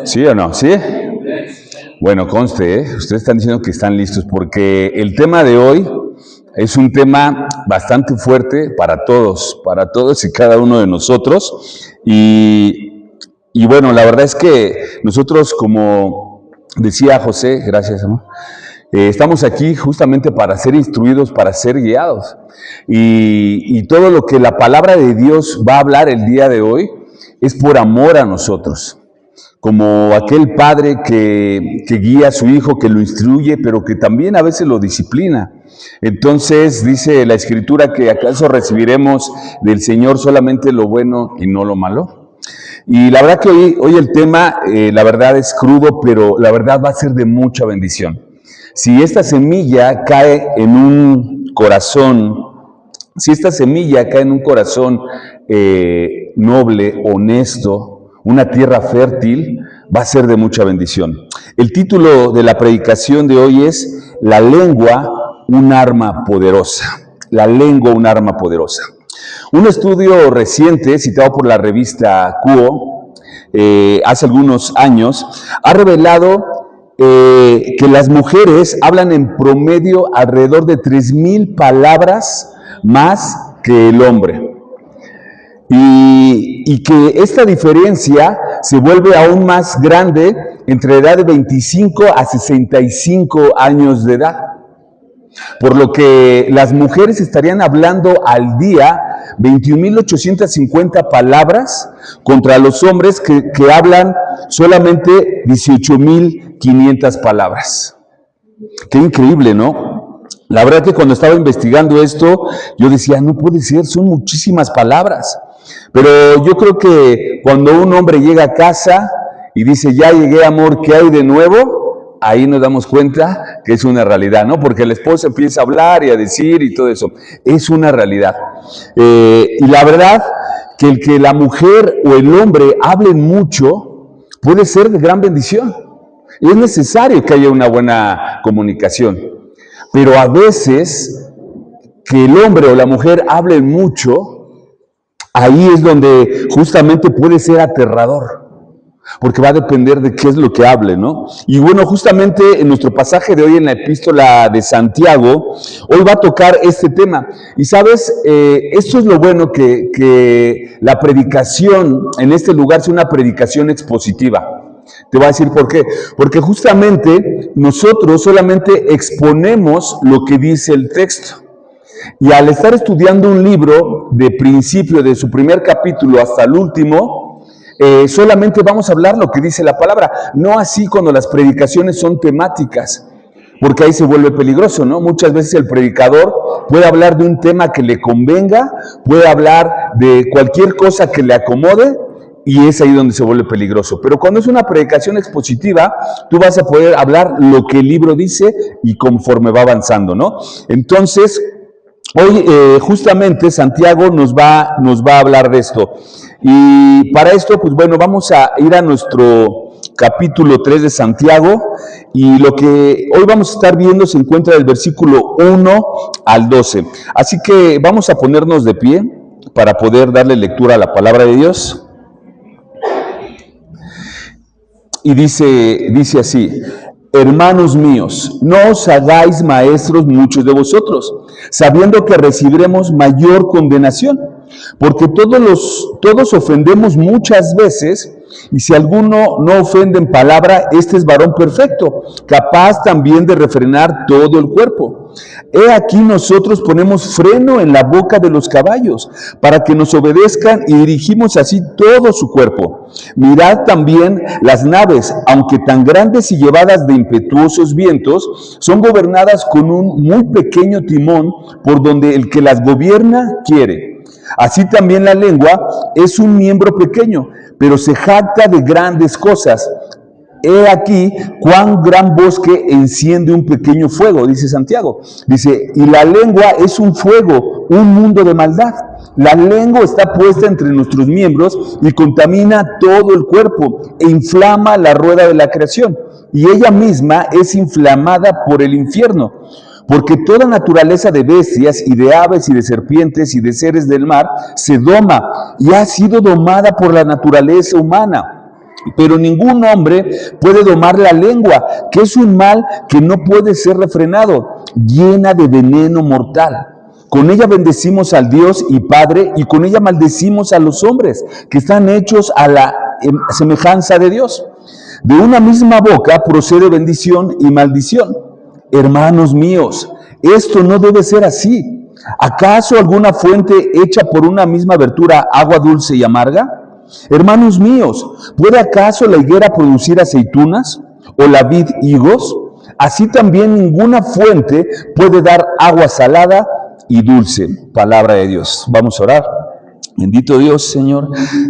¿Sí o no? ¿Sí? Bueno, conste, ustedes están diciendo que están listos porque el tema de hoy es un tema bastante fuerte para todos y cada uno de nosotros. Y bueno, la verdad es que nosotros, como decía José, gracias, amor, estamos aquí justamente para ser instruidos, para ser guiados. Y todo lo que la palabra de Dios va a hablar el día de hoy es por amor a nosotros. Como aquel padre que guía a su hijo, que lo instruye, pero que también a veces lo disciplina. Entonces dice la Escritura que acaso recibiremos del Señor solamente lo bueno y no lo malo. Y la verdad que hoy el tema, la verdad es crudo, pero la verdad va a ser de mucha bendición. Si esta semilla cae en un corazón, noble, honesto, una tierra fértil, va a ser de mucha bendición. El título de la predicación de hoy es La lengua, un arma poderosa. La lengua, un arma poderosa. Un estudio reciente, citado por la revista Quo, hace algunos años, ha revelado que las mujeres hablan en promedio alrededor de 3,000 palabras más que el hombre. Y que esta diferencia se vuelve aún más grande entre la edad de 25 a 65 años de edad. Por lo que las mujeres estarían hablando al día 21,850 palabras contra los hombres que hablan solamente 18,500 palabras. Qué increíble, ¿no? La verdad que cuando estaba investigando esto, yo decía, no puede ser, son muchísimas palabras. Pero yo creo que cuando un hombre llega a casa y dice, ya llegué, amor, ¿qué hay de nuevo? Ahí nos damos cuenta que es una realidad, ¿no? Porque la esposa empieza a hablar y a decir y todo eso. Es una realidad. Y la verdad que el que la mujer o el hombre hablen mucho puede ser de gran bendición. Y es necesario que haya una buena comunicación. Pero a veces que el hombre o la mujer hablen mucho, ahí es donde justamente puede ser aterrador, porque va a depender de qué es lo que hable, ¿no? Y bueno, justamente en nuestro pasaje de hoy en la epístola de Santiago, hoy va a tocar este tema. Y sabes, esto es lo bueno, que la predicación en este lugar sea una predicación expositiva. Te voy a decir por qué. Porque justamente nosotros solamente exponemos lo que dice el texto. Y al estar estudiando un libro de principio, de su primer capítulo hasta el último, solamente vamos a hablar lo que dice la palabra. No así cuando las predicaciones son temáticas, porque ahí se vuelve peligroso, ¿no? Muchas veces el predicador puede hablar de un tema que le convenga, puede hablar de cualquier cosa que le acomode, y es ahí donde se vuelve peligroso. Pero cuando es una predicación expositiva, tú vas a poder hablar lo que el libro dice y conforme va avanzando, ¿no? Entonces, hoy justamente Santiago nos va a hablar de esto. Y para esto, pues bueno, vamos a ir a nuestro capítulo 3 de Santiago. Y lo que hoy vamos a estar viendo se encuentra del versículo 1 al 12. Así que vamos a ponernos de pie para poder darle lectura a la palabra de Dios. Y dice así: Hermanos míos, no os hagáis maestros muchos de vosotros, sabiendo que recibiremos mayor condenación, porque todos ofendemos muchas veces, y si alguno no ofende en palabra, este es varón perfecto, capaz también de refrenar todo el cuerpo. He aquí nosotros ponemos freno en la boca de los caballos, para que nos obedezcan, y dirigimos así todo su cuerpo. Mirad también las naves, aunque tan grandes y llevadas de impetuosos vientos, son gobernadas con un muy pequeño timón, por donde el que las gobierna quiere. Así también la lengua es un miembro pequeño, pero se jacta de grandes cosas. He aquí cuán gran bosque enciende un pequeño fuego, dice Santiago. Dice, y la lengua es un fuego, un mundo de maldad. La lengua está puesta entre nuestros miembros y contamina todo el cuerpo e inflama la rueda de la creación. Y ella misma es inflamada por el infierno. Porque toda naturaleza de bestias y de aves y de serpientes y de seres del mar se doma y ha sido domada por la naturaleza humana. Pero ningún hombre puede domar la lengua, que es un mal que no puede ser refrenado, llena de veneno mortal. Con ella bendecimos al Dios y Padre, y con ella maldecimos a los hombres, que están hechos a la semejanza de Dios. De una misma boca procede bendición y maldición. Hermanos míos, esto no debe ser así. ¿Acaso alguna fuente hecha por una misma abertura agua dulce y amarga? Hermanos míos, ¿puede acaso la higuera producir aceitunas o la vid higos? Así también ninguna fuente puede dar agua salada y dulce. Palabra de Dios. Vamos a orar. Bendito Dios, Señor,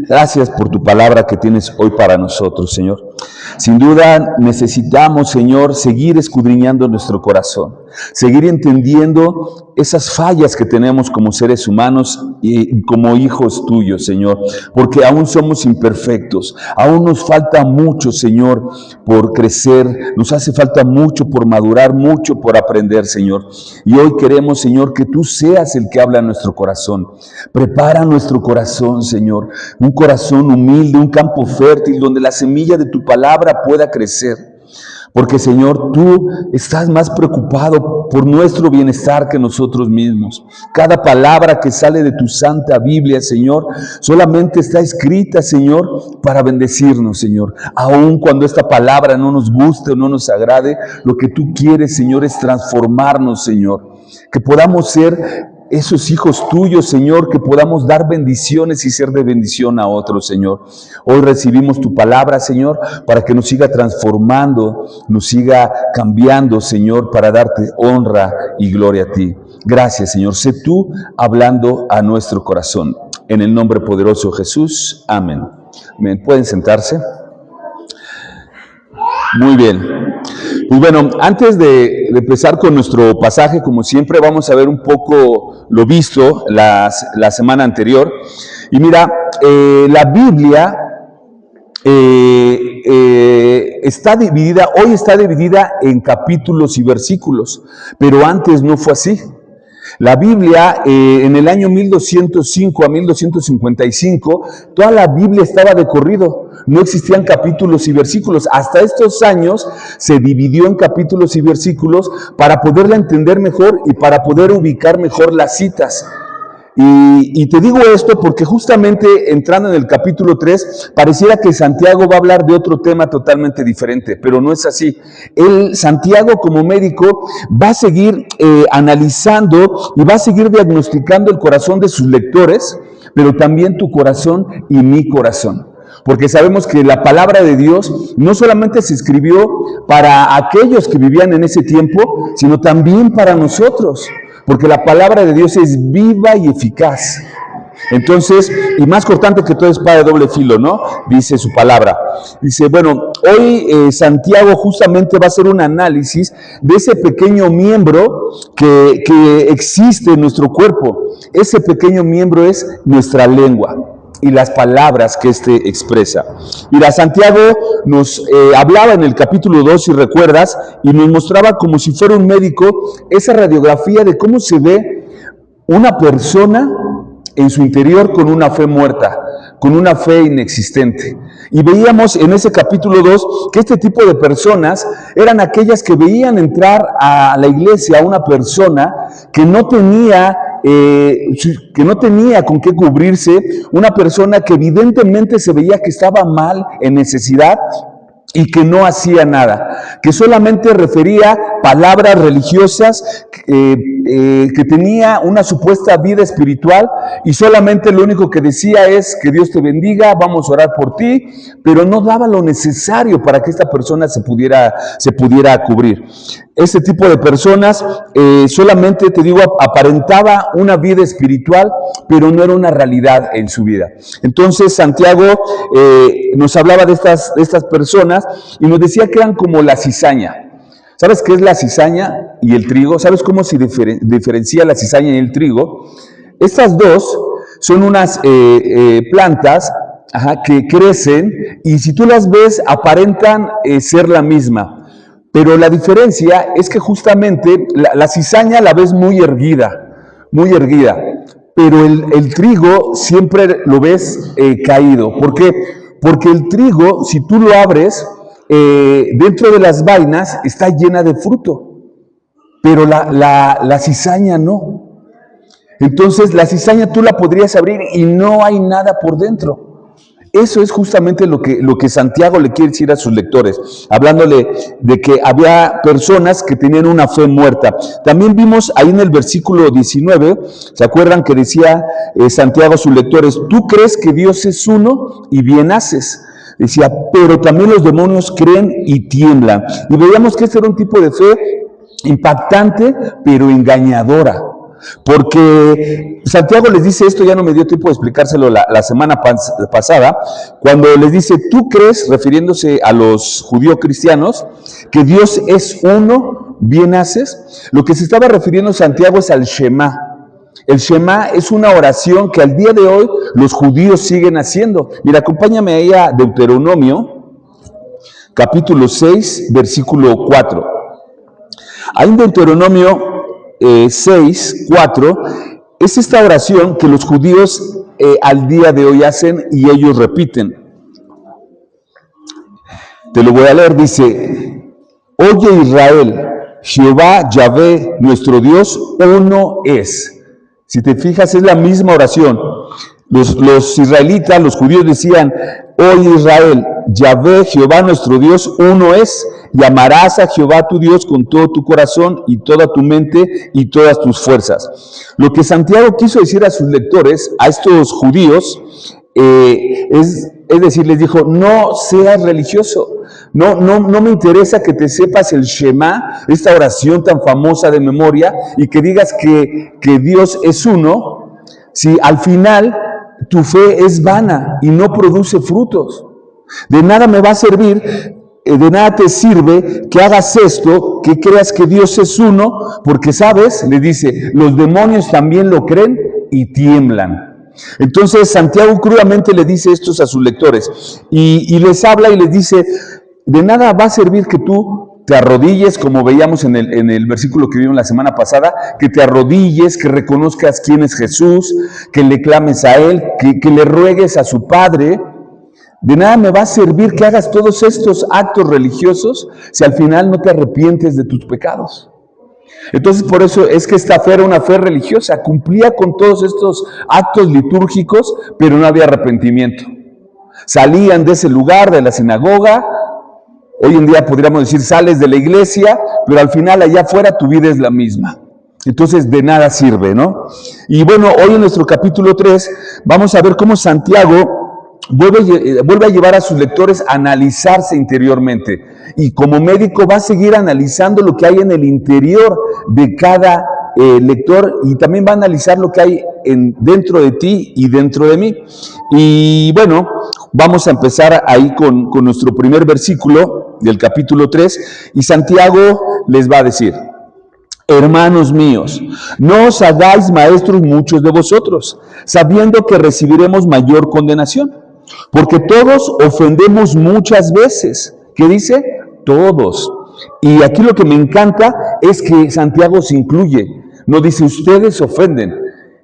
gracias por tu palabra que tienes hoy para nosotros, Señor. Sin duda necesitamos, Señor, seguir escudriñando nuestro corazón, seguir entendiendo esas fallas que tenemos como seres humanos y como hijos tuyos, Señor, porque aún somos imperfectos, aún nos falta mucho, Señor, por crecer, nos hace falta mucho por madurar, mucho por aprender, Señor. Y hoy queremos, Señor, que tú seas el que habla en nuestro corazón. Prepara nuestro corazón, Señor, un corazón humilde, un campo fértil donde la semilla de tu palabra pueda crecer. Porque, Señor, tú estás más preocupado por nuestro bienestar que nosotros mismos. Cada palabra que sale de tu santa Biblia, Señor, solamente está escrita, Señor, para bendecirnos, Señor. Aun cuando esta palabra no nos guste o no nos agrade, lo que tú quieres, Señor, es transformarnos, Señor. Que podamos ser esos hijos tuyos, Señor, que podamos dar bendiciones y ser de bendición a otros, Señor. Hoy recibimos tu palabra, Señor, para que nos siga transformando, nos siga cambiando, Señor, para darte honra y gloria a ti. Gracias, Señor. Sé tú hablando a nuestro corazón. En el nombre poderoso de Jesús. Amén. Amén. ¿Pueden sentarse? Muy bien. Pues bueno, antes de empezar con nuestro pasaje, como siempre, vamos a ver un poco lo visto la semana anterior. Y mira, la Biblia está dividida, hoy está dividida en capítulos y versículos, pero antes no fue así. La Biblia, en el año 1205 a 1255, toda la Biblia estaba de corrido. No existían capítulos y versículos. Hasta estos años se dividió en capítulos y versículos para poderla entender mejor y para poder ubicar mejor las citas. Y te digo esto porque justamente entrando en el capítulo 3, pareciera que Santiago va a hablar de otro tema totalmente diferente, pero no es así. Santiago como médico va a seguir analizando y va a seguir diagnosticando el corazón de sus lectores, pero también tu corazón y mi corazón. Porque sabemos que la palabra de Dios no solamente se escribió para aquellos que vivían en ese tiempo, sino también para nosotros. Porque la palabra de Dios es viva y eficaz. Entonces, y más cortante que toda espada de doble filo, ¿no? Dice su palabra. Dice, bueno, hoy Santiago justamente va a hacer un análisis de ese pequeño miembro que existe en nuestro cuerpo. Ese pequeño miembro es nuestra lengua y las palabras que éste expresa. Mira, Santiago nos hablaba en el capítulo 2, si recuerdas, y nos mostraba como si fuera un médico esa radiografía de cómo se ve una persona en su interior con una fe muerta, con una fe inexistente. Y veíamos en ese capítulo 2 que este tipo de personas eran aquellas que veían entrar a la iglesia a una persona que no tenía con qué cubrirse, una persona que evidentemente se veía que estaba mal, en necesidad, y que no hacía nada, que solamente refería palabras religiosas, que tenía una supuesta vida espiritual y solamente lo único que decía es que Dios te bendiga, vamos a orar por ti, pero no daba lo necesario para que esta persona se pudiera cubrir. Este tipo de personas solamente, te digo, aparentaba una vida espiritual, pero no era una realidad en su vida. Entonces Santiago nos hablaba de estas personas y nos decía que eran como la cizaña. ¿Sabes qué es la cizaña y el trigo? ¿Sabes cómo se diferencia la cizaña y el trigo? Estas dos son unas plantas que crecen y si tú las ves aparentan ser la misma. Pero la diferencia es que justamente la cizaña la ves muy erguida, pero el trigo siempre lo ves caído. ¿Por qué? Porque el trigo, si tú lo abres, dentro de las vainas está llena de fruto, pero la cizaña no. Entonces la cizaña tú la podrías abrir y no hay nada por dentro. Eso es justamente lo que Santiago le quiere decir a sus lectores, hablándole de que había personas que tenían una fe muerta. También vimos ahí en el versículo 19, ¿se acuerdan que decía Santiago a sus lectores? Tú crees que Dios es uno y bien haces. Decía, pero también los demonios creen y tiemblan. Y veíamos que este era un tipo de fe impactante, pero engañadora. Porque Santiago les dice esto, ya no me dio tiempo de explicárselo la semana pasada, cuando les dice, tú crees, refiriéndose a los judíos cristianos, que Dios es uno, bien haces. Lo que se estaba refiriendo Santiago es al Shema. El Shema es una oración que al día de hoy los judíos siguen haciendo. Mira, acompáñame ahí a Deuteronomio, capítulo 6, versículo 4. Ahí en Deuteronomio 6, 4, es esta oración que los judíos al día de hoy hacen y ellos repiten. Te lo voy a leer, dice, oye Israel, Jehová, Yahvé, nuestro Dios, uno es. Si te fijas, es la misma oración. Los israelitas, los judíos decían, oye Israel, Yahvé, Jehová nuestro Dios, uno es, y amarás a Jehová tu Dios con todo tu corazón y toda tu mente y todas tus fuerzas. Lo que Santiago quiso decir a sus lectores, a estos judíos, es decir, les dijo, no seas religioso, no me interesa que te sepas el Shema, esta oración tan famosa de memoria, y que digas que Dios es uno, si al final tu fe es vana y no produce frutos. De nada me va a servir, de nada te sirve que hagas esto, que creas que Dios es uno, porque sabes, le dice, los demonios también lo creen y tiemblan. Entonces Santiago crudamente le dice esto a sus lectores y les habla y les dice, de nada va a servir que tú te arrodilles, como veíamos en el versículo que vimos la semana pasada, que te arrodilles, que reconozcas quién es Jesús, que le clames a Él, que le ruegues a su Padre. De nada me va a servir que hagas todos estos actos religiosos si al final no te arrepientes de tus pecados. Entonces por eso es que esta fe era una fe religiosa, cumplía con todos estos actos litúrgicos, pero no había arrepentimiento. Salían de ese lugar, de la sinagoga, hoy en día podríamos decir sales de la iglesia, pero al final allá afuera tu vida es la misma. Entonces de nada sirve, ¿no? Y bueno, hoy en nuestro capítulo 3 vamos a ver cómo Santiago vuelve a llevar a sus lectores a analizarse interiormente. Y como médico va a seguir analizando lo que hay en el interior de cada lector y también va a analizar lo que hay dentro de ti y dentro de mí. Y bueno, vamos a empezar ahí con nuestro primer versículo del capítulo 3 y Santiago les va a decir, hermanos míos, no os hagáis maestros muchos de vosotros, sabiendo que recibiremos mayor condenación. Porque todos ofendemos muchas veces. ¿Qué dice? Todos. Y aquí lo que me encanta es que Santiago se incluye. No dice ustedes ofenden.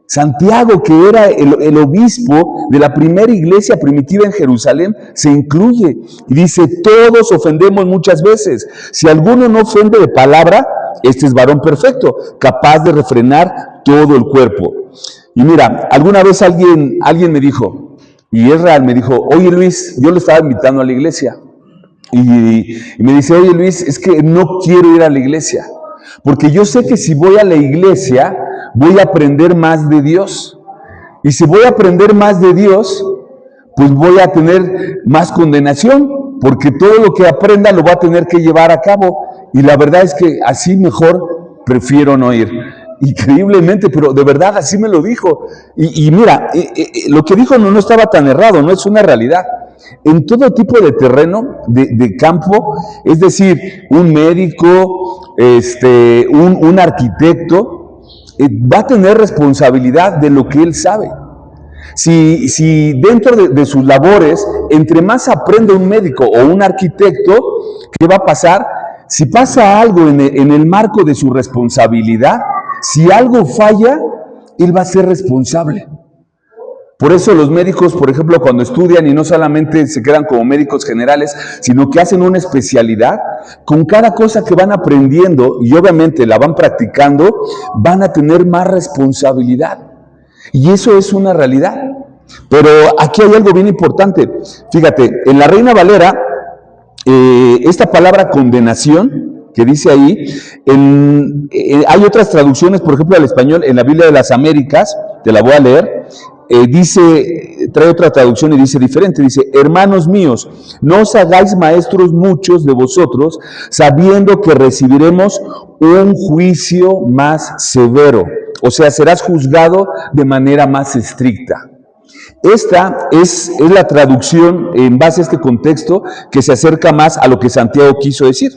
Santiago, que era el obispo de la primera iglesia primitiva en Jerusalén, se incluye. Y dice, todos ofendemos muchas veces. Si alguno no ofende de palabra, este es varón perfecto, capaz de refrenar todo el cuerpo. Y mira, alguna vez alguien me dijo, y es real, me dijo, oye Luis, yo lo estaba invitando a la iglesia. Y me dice, oye Luis, es que no quiero ir a la iglesia. Porque yo sé que si voy a la iglesia, voy a aprender más de Dios. Y si voy a aprender más de Dios, pues voy a tener más condenación. Porque todo lo que aprenda lo va a tener que llevar a cabo. Y la verdad es que así mejor prefiero no ir. Increíblemente, pero de verdad así me lo dijo. Y mira, lo que dijo no estaba tan errado, no es una realidad. En todo tipo de terreno, de campo, es decir, un médico, un arquitecto, va a tener responsabilidad de lo que él sabe. Si dentro de sus labores, entre más aprende un médico o un arquitecto, ¿qué va a pasar? Si pasa algo en el marco de su responsabilidad, si algo falla, él va a ser responsable. Por eso los médicos, por ejemplo, cuando estudian y no solamente se quedan como médicos generales, sino que hacen una especialidad, con cada cosa que van aprendiendo y obviamente la van practicando, van a tener más responsabilidad. Y eso es una realidad. Pero aquí hay algo bien importante. Fíjate, en la Reina Valera, esta palabra condenación que dice ahí, hay otras traducciones, por ejemplo, al español, en la Biblia de las Américas, te la voy a leer, trae otra traducción y dice diferente, dice: hermanos míos, no os hagáis maestros muchos de vosotros, sabiendo que recibiremos un juicio más severo. O sea, serás juzgado de manera más estricta. Esta es la traducción en base a este contexto que se acerca más a lo que Santiago quiso decir.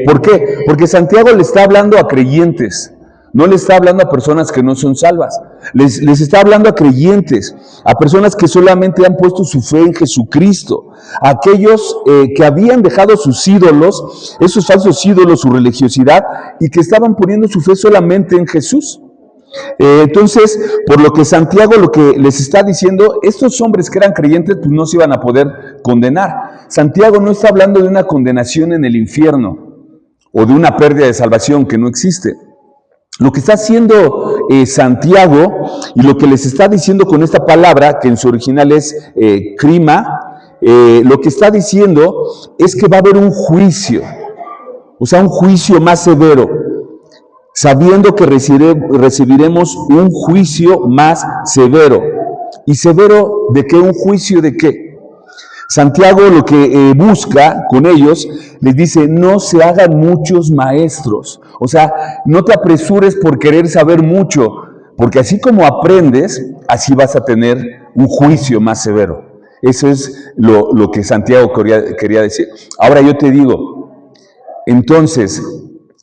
¿Por qué? Porque Santiago le está hablando a creyentes, no le está hablando a personas que no son salvas. Les está hablando a creyentes, a personas que solamente han puesto su fe en Jesucristo, a aquellos que habían dejado sus ídolos, esos falsos ídolos, su religiosidad, y que estaban poniendo su fe solamente en Jesús. Entonces, por lo que Santiago lo que les está diciendo, estos hombres que eran creyentes pues no se iban a poder condenar. Santiago no está hablando de una condenación en el infierno o de una pérdida de salvación que no existe. Lo que está haciendo Santiago y lo que les está diciendo con esta palabra, que en su original es crima, lo que está diciendo es que va a haber un juicio, o sea, un juicio más severo, sabiendo que recibiremos un juicio más severo. ¿Y severo de qué? ¿Un juicio de qué? Santiago lo que busca con ellos, les dice: no se hagan muchos maestros. O sea, no te apresures por querer saber mucho, porque así como aprendes, así vas a tener un juicio más severo. Eso es lo que Santiago quería decir. Ahora yo te digo, entonces,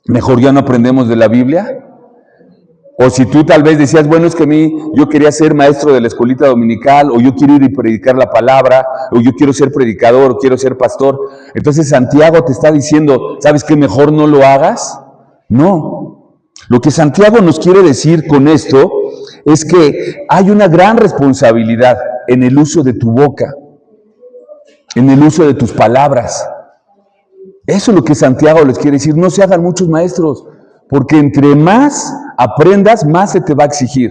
¿mejor ya no aprendemos de la Biblia? O si tú tal vez decías: bueno, es que yo quería ser maestro de la escuelita dominical, o yo quiero ir y predicar la palabra, o yo quiero ser predicador, o quiero ser pastor. Entonces Santiago te está diciendo: ¿sabes qué? Mejor no lo hagas. No. Lo que Santiago nos quiere decir con esto es que hay una gran responsabilidad en el uso de tu boca, en el uso de tus palabras. Eso es lo que Santiago les quiere decir: no se hagan muchos maestros, porque entre más aprendas, más se te va a exigir.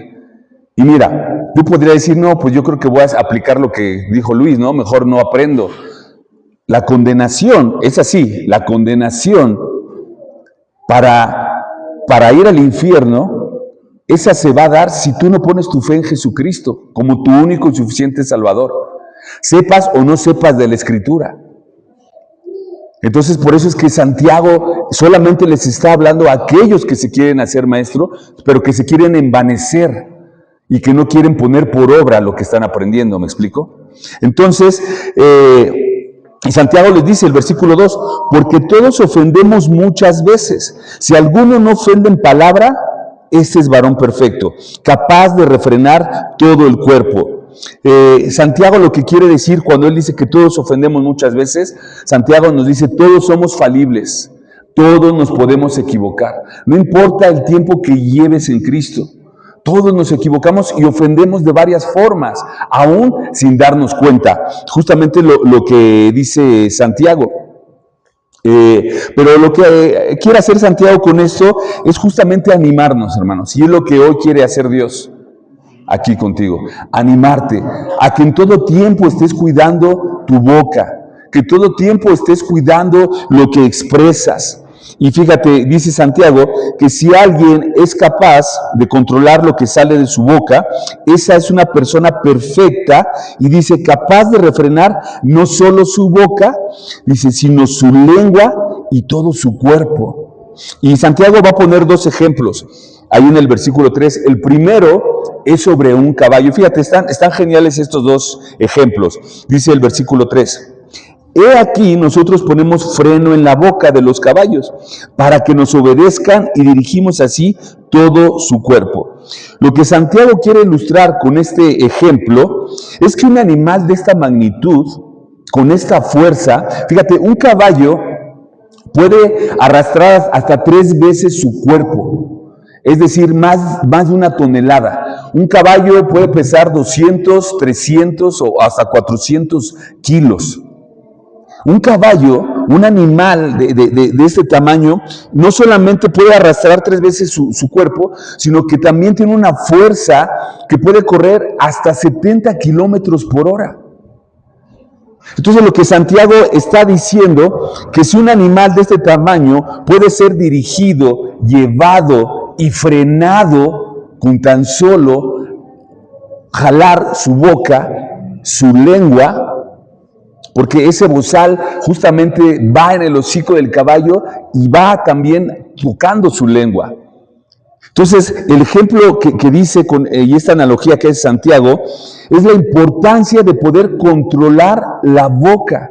Y mira, tú podrías decir: no, pues yo creo que voy a aplicar lo que dijo Luis, ¿no? Mejor no aprendo. La condenación es así, la condenación para ir al infierno, esa se va a dar si tú no pones tu fe en Jesucristo como tu único y suficiente Salvador. Sepas o no sepas de la Escritura. Entonces, por eso es que Santiago solamente les está hablando a aquellos que se quieren hacer maestro, pero que se quieren envanecer y que no quieren poner por obra lo que están aprendiendo. ¿Me explico? Entonces, Santiago les dice, el versículo 2, porque todos ofendemos muchas veces. Si alguno no ofende en palabra, este es varón perfecto, capaz de refrenar todo el cuerpo. Santiago lo que quiere decir cuando él dice que todos ofendemos muchas veces, Santiago nos dice: todos somos falibles, todos nos podemos equivocar, no importa el tiempo que lleves en Cristo, todos nos equivocamos y ofendemos de varias formas, aún sin darnos cuenta. Justamente lo que dice Santiago. Pero lo que quiere hacer Santiago con esto es justamente animarnos, hermanos, y es lo que hoy quiere hacer Dios aquí contigo, animarte a que en todo tiempo estés cuidando tu boca, que todo tiempo estés cuidando lo que expresas. Y fíjate, dice Santiago, que si alguien es capaz de controlar lo que sale de su boca, esa es una persona perfecta, y dice, capaz de refrenar no solo su boca, dice, sino su lengua y todo su cuerpo. Y Santiago va a poner dos ejemplos ahí en el versículo 3. El primero es sobre un caballo. Fíjate, están geniales estos dos ejemplos. Dice el versículo 3. He aquí nosotros ponemos freno en la boca de los caballos para que nos obedezcan y dirigimos así todo su cuerpo. Lo que Santiago quiere ilustrar con este ejemplo es que un animal de esta magnitud, con esta fuerza, fíjate, un caballo puede arrastrar hasta 3 veces su cuerpo, es decir, más de 1 tonelada. Un caballo puede pesar 200, 300 o hasta 400 kilos. Un caballo, un animal de este tamaño, no solamente puede arrastrar 3 veces su cuerpo, sino que también tiene una fuerza que puede correr hasta 70 kilómetros por hora. Entonces lo que Santiago está diciendo, que si un animal de este tamaño puede ser dirigido, llevado y frenado con tan solo jalar su boca, su lengua, porque ese bozal justamente va en el hocico del caballo y va también tocando su lengua. Entonces, el ejemplo que dice, y esta analogía que es Santiago, es la importancia de poder controlar la boca,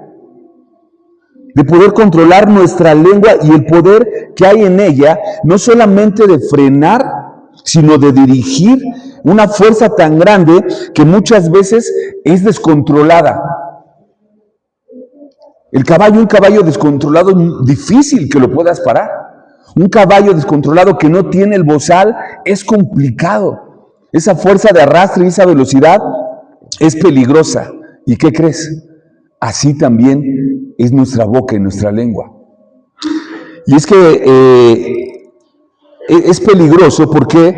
de poder controlar nuestra lengua y el poder que hay en ella, no solamente de frenar, sino de dirigir una fuerza tan grande que muchas veces es descontrolada. Un caballo descontrolado es difícil que lo puedas parar. Un caballo descontrolado que no tiene el bozal es complicado. Esa fuerza de arrastre y esa velocidad es peligrosa. ¿Y qué crees? Así también es nuestra boca y nuestra lengua. Y es que es peligroso porque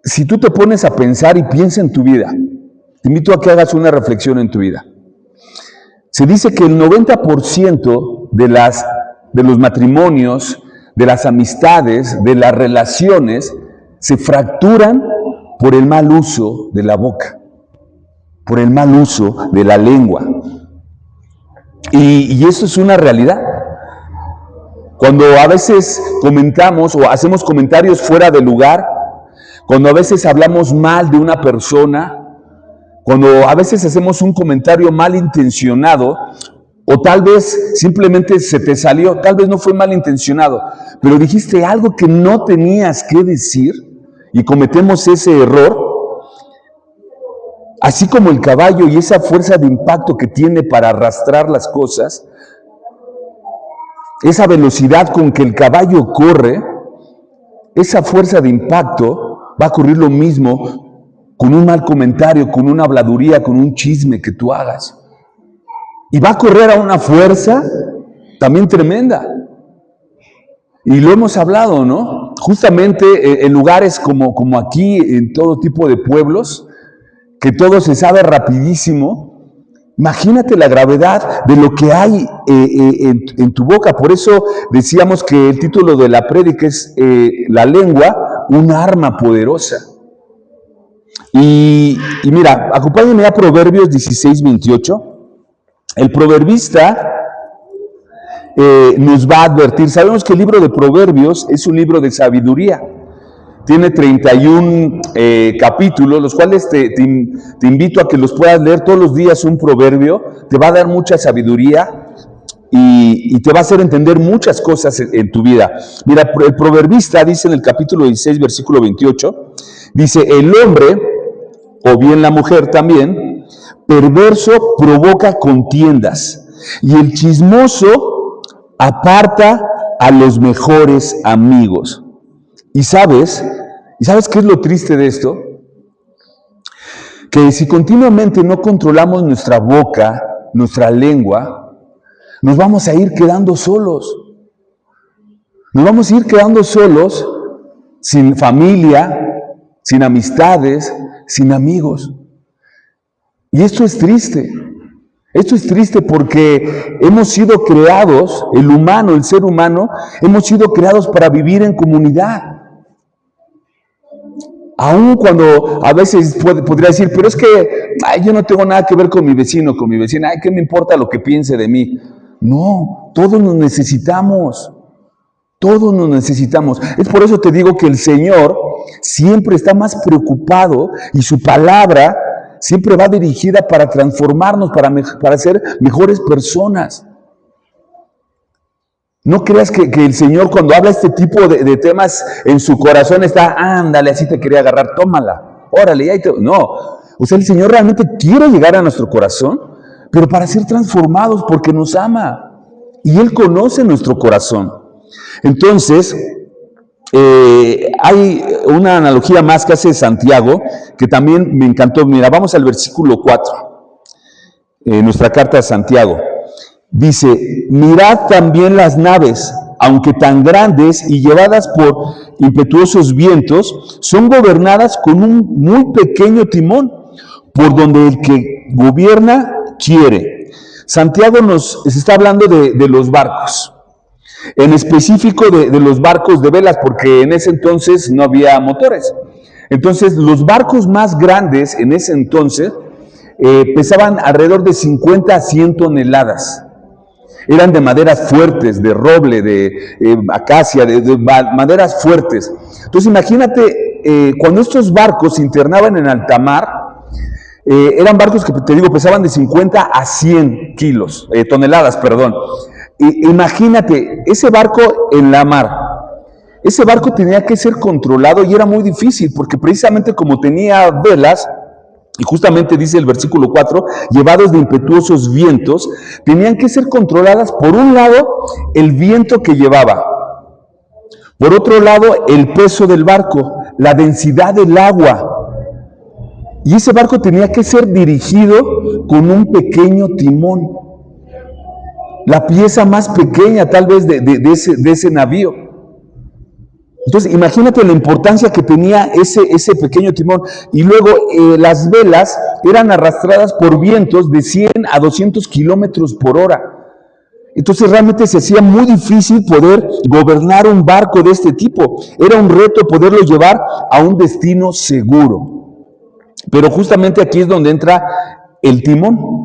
si tú te pones a pensar y piensa en tu vida, te invito a que hagas una reflexión en tu vida. Se dice que el 90% de los matrimonios, de las amistades, de las relaciones, se fracturan por el mal uso de la boca, por el mal uso de la lengua. Y eso es una realidad. Cuando a veces comentamos o hacemos comentarios fuera de lugar, cuando a veces hablamos mal de una persona, cuando a veces hacemos un comentario malintencionado, o tal vez simplemente se te salió, tal vez no fue malintencionado, pero dijiste algo que no tenías que decir y cometemos ese error, así como el caballo y esa fuerza de impacto que tiene para arrastrar las cosas, esa velocidad con que el caballo corre, esa fuerza de impacto va a ocurrir lo mismo con un mal comentario, con una habladuría, con un chisme que tú hagas. Y va a correr a una fuerza también tremenda. Y lo hemos hablado, ¿no? Justamente en lugares como aquí, en todo tipo de pueblos, que todo se sabe rapidísimo. Imagínate la gravedad de lo que hay en tu boca. Por eso decíamos que el título de la prédica es la lengua, un arma poderosa. Y mira, acompáñenme a Proverbios 16:28. El proverbista nos va a advertir. Sabemos que el libro de Proverbios es un libro de sabiduría. Tiene 31 capítulos, los cuales te invito a que los puedas leer todos los días. Un proverbio te va a dar mucha sabiduría y te va a hacer entender muchas cosas en tu vida. Mira, el proverbista dice en el capítulo 16, versículo 28, dice, el hombre, o bien la mujer también, perverso provoca contiendas, y el chismoso aparta a los mejores amigos. ¿Y sabes qué es lo triste de esto? Que si continuamente no controlamos nuestra boca, nuestra lengua, nos vamos a ir quedando solos. Nos vamos a ir quedando solos, sin familia, sin amistades, sin amigos. Y esto es triste. Esto es triste porque hemos sido creados, el humano, el ser humano, hemos sido creados para vivir en comunidad. Aun cuando a veces podría decir, pero es que yo no tengo nada que ver con mi vecino, con mi vecina, ¿qué me importa lo que piense de mí? No, todos nos necesitamos. Todos nos necesitamos. Es por eso te digo que el Señor siempre está más preocupado y su palabra siempre va dirigida para transformarnos, para ser mejores personas. No creas que el Señor cuando habla este tipo de temas en su corazón está, ándale, así te quería agarrar, tómala, órale, ahí te... No, o sea, el Señor realmente quiere llegar a nuestro corazón, pero para ser transformados porque nos ama. Y Él conoce nuestro corazón. Entonces, Hay una analogía más que hace Santiago, que también me encantó. Mira, vamos al versículo 4, nuestra carta a Santiago. Dice, mirad también las naves, aunque tan grandes y llevadas por impetuosos vientos, son gobernadas con un muy pequeño timón, por donde el que gobierna quiere. Santiago nos está hablando de los barcos, en específico de los barcos de velas, porque en ese entonces no había motores. Entonces, los barcos más grandes en ese entonces pesaban alrededor de 50 a 100 toneladas. Eran de maderas fuertes, de roble, de acacia, de maderas fuertes. Entonces imagínate, cuando estos barcos se internaban en alta mar, eran barcos que, te digo, pesaban de 50 a 100 kilos, toneladas, perdón. Imagínate, ese barco en la mar, ese barco tenía que ser controlado y era muy difícil, porque precisamente como tenía velas, y justamente dice el versículo 4, llevados de impetuosos vientos, tenían que ser controladas, por un lado, el viento que llevaba, por otro lado, el peso del barco, la densidad del agua, y ese barco tenía que ser dirigido con un pequeño timón, la pieza más pequeña tal vez de ese navío. Entonces, imagínate la importancia que tenía ese pequeño timón. Y luego las velas eran arrastradas por vientos de 100 a 200 kilómetros por hora. Entonces, realmente se hacía muy difícil poder gobernar un barco de este tipo. Era un reto poderlo llevar a un destino seguro. Pero justamente aquí es donde entra el timón.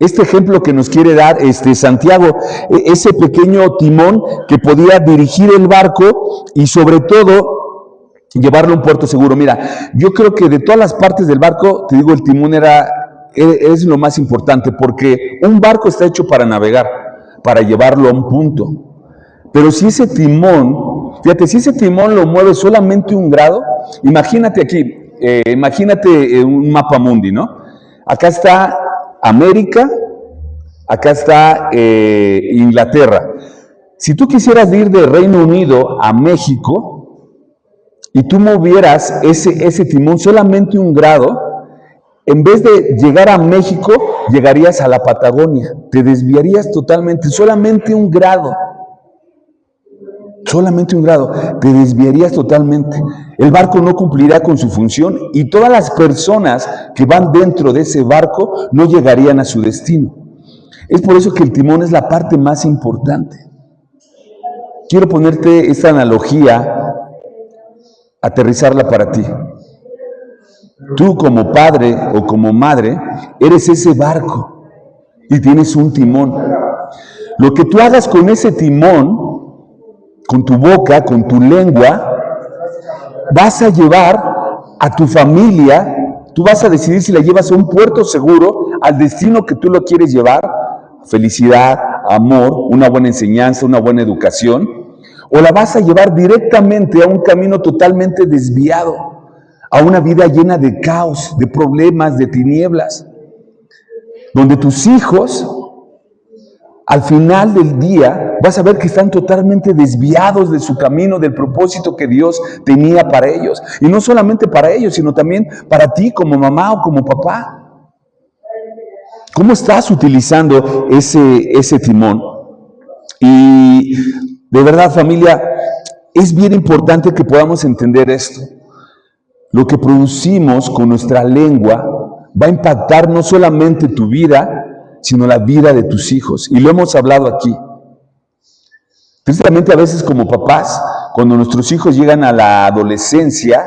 Este ejemplo que nos quiere dar Santiago, ese pequeño timón que podía dirigir el barco y sobre todo llevarlo a un puerto seguro. Mira, yo creo que de todas las partes del barco, te digo, el timón es lo más importante, porque un barco está hecho para navegar, para llevarlo a un punto. Pero si ese timón, fíjate, si ese timón lo mueve solamente un grado, imagínate aquí, imagínate un mapa mundi, ¿no? Acá está América, acá está Inglaterra. Si tú quisieras ir de Reino Unido a México y tú movieras ese timón solamente un grado, en vez de llegar a México, llegarías a la Patagonia. Te desviarías totalmente, solamente un grado. Solamente un grado, te desviarías totalmente. El barco no cumplirá con su función y todas las personas que van dentro de ese barco no llegarían a su destino. Es por eso que el timón es la parte más importante. Quiero ponerte esta analogía, aterrizarla para ti. Tú como padre o como madre eres ese barco y tienes un timón. Lo que tú hagas con ese timón, con tu boca, con tu lengua, vas a llevar a tu familia, tú vas a decidir si la llevas a un puerto seguro, al destino que tú lo quieres llevar, felicidad, amor, una buena enseñanza, una buena educación, o la vas a llevar directamente a un camino totalmente desviado, a una vida llena de caos, de problemas, de tinieblas, donde tus hijos, al final del día, vas a ver que están totalmente desviados de su camino, del propósito que Dios tenía para ellos. Y no solamente para ellos, sino también para ti como mamá o como papá. ¿Cómo estás utilizando ese timón? Y de verdad, familia, es bien importante que podamos entender esto. Lo que producimos con nuestra lengua va a impactar no solamente tu vida, sino la vida de tus hijos. Y lo hemos hablado aquí. Tristemente, a veces como papás, cuando nuestros hijos llegan a la adolescencia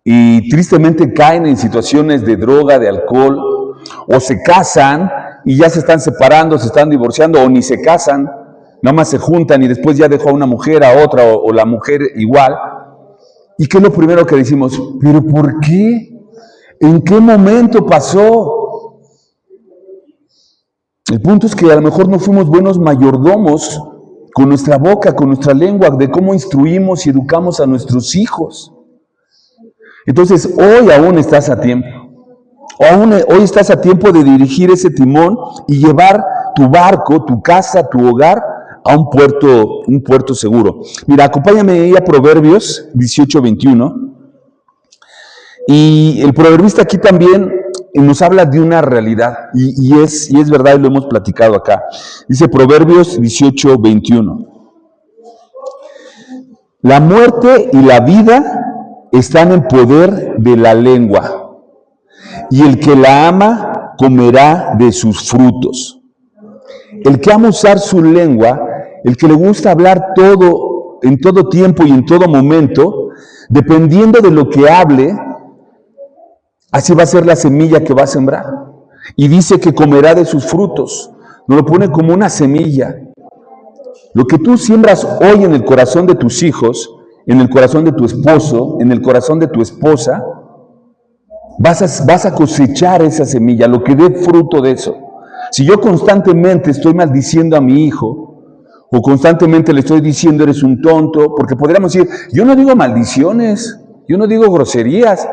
y tristemente caen en situaciones de droga, de alcohol, o se casan y ya se están separando, se están divorciando, o ni se casan, nada más se juntan y después ya dejó a una mujer a otra, o la mujer igual. ¿Y qué es lo primero que decimos? ¿Pero por qué? ¿En qué momento pasó? El punto es que a lo mejor no fuimos buenos mayordomos con nuestra boca, con nuestra lengua, de cómo instruimos y educamos a nuestros hijos. Entonces, hoy aún estás a tiempo. Hoy estás a tiempo de dirigir ese timón y llevar tu barco, tu casa, tu hogar un puerto seguro. Mira, acompáñame ahí a Proverbios 18:21. Y el proverbista aquí también nos habla de una realidad, y es verdad, y lo hemos platicado acá. Dice Proverbios 18:21. La muerte y la vida están en poder de la lengua, y el que la ama comerá de sus frutos. El que ama usar su lengua, el que le gusta hablar todo, en todo tiempo y en todo momento, dependiendo de lo que hable, así va a ser la semilla que va a sembrar. Y dice que comerá de sus frutos. Nos lo pone como una semilla. Lo que tú siembras hoy en el corazón de tus hijos, en el corazón de tu esposo, en el corazón de tu esposa, vas a cosechar esa semilla, lo que dé fruto de eso. Si yo constantemente estoy maldiciendo a mi hijo, o constantemente le estoy diciendo eres un tonto, porque podríamos decir, yo no digo maldiciones, yo no digo groserías,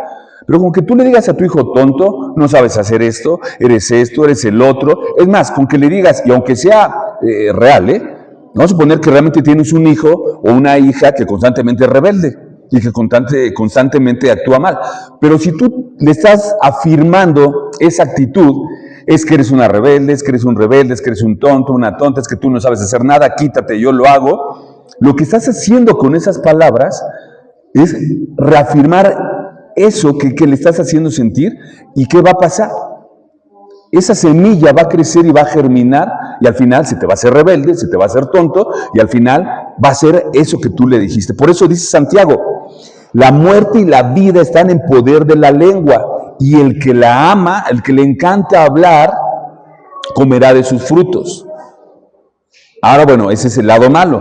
pero como que tú le digas a tu hijo tonto, no sabes hacer esto, eres el otro. Es más, con que le digas, y aunque sea real, vamos a suponer que realmente tienes un hijo o una hija que constantemente es rebelde y que constantemente actúa mal. Pero si tú le estás afirmando esa actitud, es que eres una rebelde, es que eres un rebelde, es que eres un tonto, una tonta, es que tú no sabes hacer nada, quítate, yo lo hago. Lo que estás haciendo con esas palabras es reafirmar eso que le estás haciendo sentir. ¿Y qué va a pasar? Esa semilla va a crecer y va a germinar, y al final se te va a hacer rebelde, se te va a hacer tonto, y al final va a ser eso que tú le dijiste. Por eso dice Santiago, la muerte y la vida están en poder de la lengua, y el que la ama, el que le encanta hablar, comerá de sus frutos. Ahora, bueno, ese es el lado malo.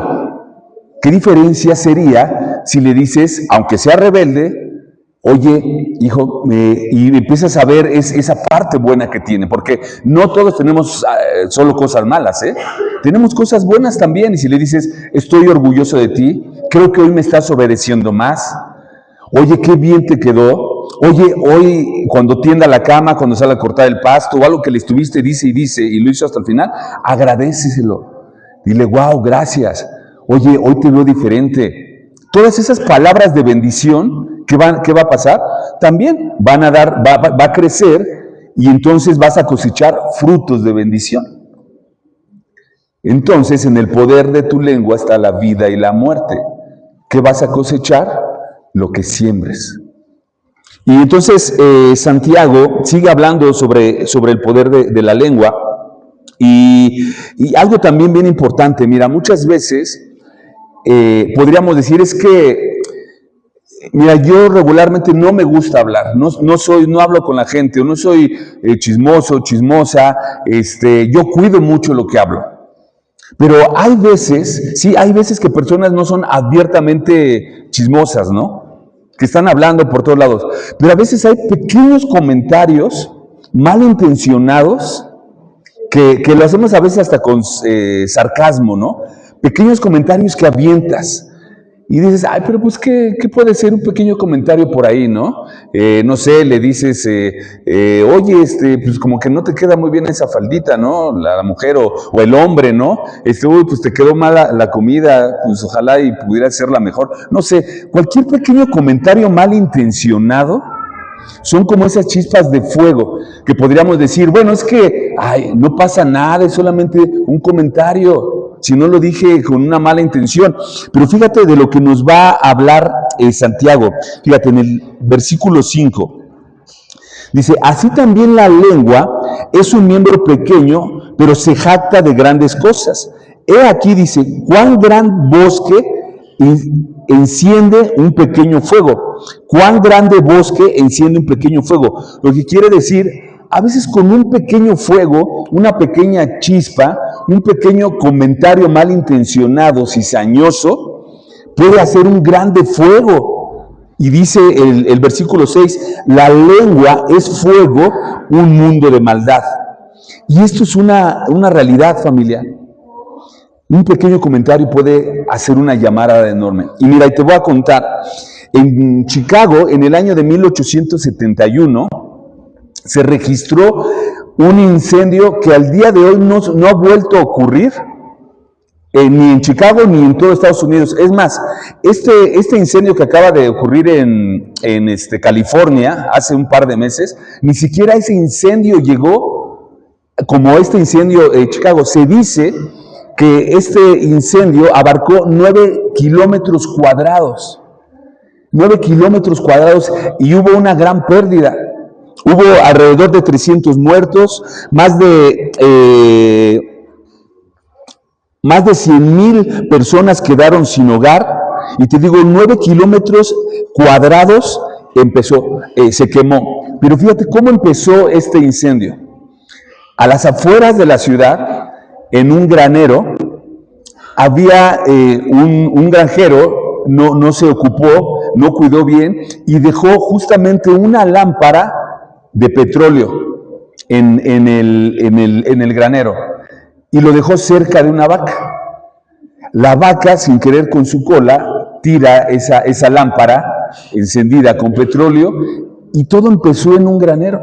¿Qué diferencia sería si le dices, aunque sea rebelde, oye, hijo, y empiezas a ver esa parte buena que tiene? Porque no todos tenemos solo cosas malas, tenemos cosas buenas también. Y si le dices, estoy orgulloso de ti, creo que hoy me estás obedeciendo más. Oye, qué bien te quedó. Oye, hoy cuando tienda la cama, cuando sale a cortar el pasto, o algo que le estuviste, dice, y lo hizo hasta el final, agradéceselo. Dile, wow, gracias. Oye, hoy te veo diferente. Todas esas palabras de bendición, ¿qué va a pasar? También van a dar, va a crecer, y entonces vas a cosechar frutos de bendición. Entonces, en el poder de tu lengua está la vida y la muerte. ¿Qué vas a cosechar? Lo que siembres. Y entonces Santiago sigue hablando sobre el poder de la lengua, y algo también bien importante. Mira, muchas veces podríamos decir, es que mira, yo regularmente no me gusta hablar, no hablo con la gente, o no soy chismoso, chismosa, yo cuido mucho lo que hablo. Pero hay veces que personas no son abiertamente chismosas, ¿no? Que están hablando por todos lados. Pero a veces hay pequeños comentarios malintencionados que lo hacemos a veces hasta con sarcasmo, ¿no? Pequeños comentarios que avientas. Y dices, ay, pero pues, ¿qué puede ser un pequeño comentario por ahí, no? No sé, le dices, oye, pues como que no te queda muy bien esa faldita, ¿no? La mujer o el hombre, ¿no? Uy, pues te quedó mala la comida, pues ojalá y pudiera serla mejor. No sé, cualquier pequeño comentario malintencionado son como esas chispas de fuego que podríamos decir, bueno, es que, ay, no pasa nada, es solamente un comentario. Si no lo dije con una mala intención. Pero fíjate de lo que nos va a hablar Santiago. Fíjate en el versículo 5. Dice, así también la lengua es un miembro pequeño, pero se jacta de grandes cosas. He aquí, dice, cuán gran bosque enciende un pequeño fuego. Cuán grande bosque enciende un pequeño fuego. Lo que quiere decir, a veces con un pequeño fuego, una pequeña chispa, un pequeño comentario malintencionado, cizañoso, puede hacer un grande fuego. Y dice el versículo 6, la lengua es fuego, un mundo de maldad. Y esto es una realidad, familia. Un pequeño comentario puede hacer una llamarada enorme. Y mira, y te voy a contar, en Chicago, en el año de 1871, se registró un incendio que al día de hoy no ha vuelto a ocurrir, Ni en Chicago ni en todo Estados Unidos. Es más, este incendio que acaba de ocurrir en California hace un par de meses, ni siquiera ese incendio llegó como este incendio de Chicago. Se dice que este incendio abarcó 9 kilómetros cuadrados. 9 kilómetros cuadrados y hubo una gran pérdida. Hubo alrededor de 300 muertos, más de 100,000 personas quedaron sin hogar. Y te digo, 9 kilómetros cuadrados se quemó. Pero fíjate cómo empezó este incendio. A las afueras de la ciudad, en un granero, había un granjero, no se ocupó, no cuidó bien y dejó justamente una lámpara de petróleo en el granero y lo dejó cerca de una vaca. La vaca, sin querer con su cola, tira esa lámpara encendida con petróleo y todo empezó en un granero.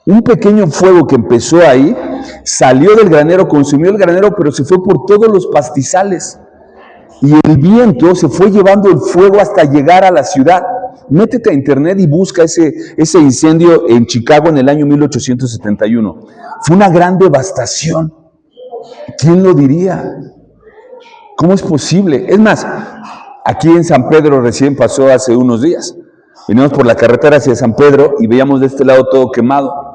Un pequeño fuego que empezó ahí, salió del granero, consumió el granero, pero se fue por todos los pastizales. Y el viento se fue llevando el fuego hasta llegar a la ciudad. Métete a internet y busca ese incendio en Chicago en el año 1871. Fue una gran devastación. ¿Quién lo diría? ¿Cómo es posible? Es más, aquí en San Pedro recién pasó hace unos días. Veníamos por la carretera hacia San Pedro y veíamos de este lado todo quemado.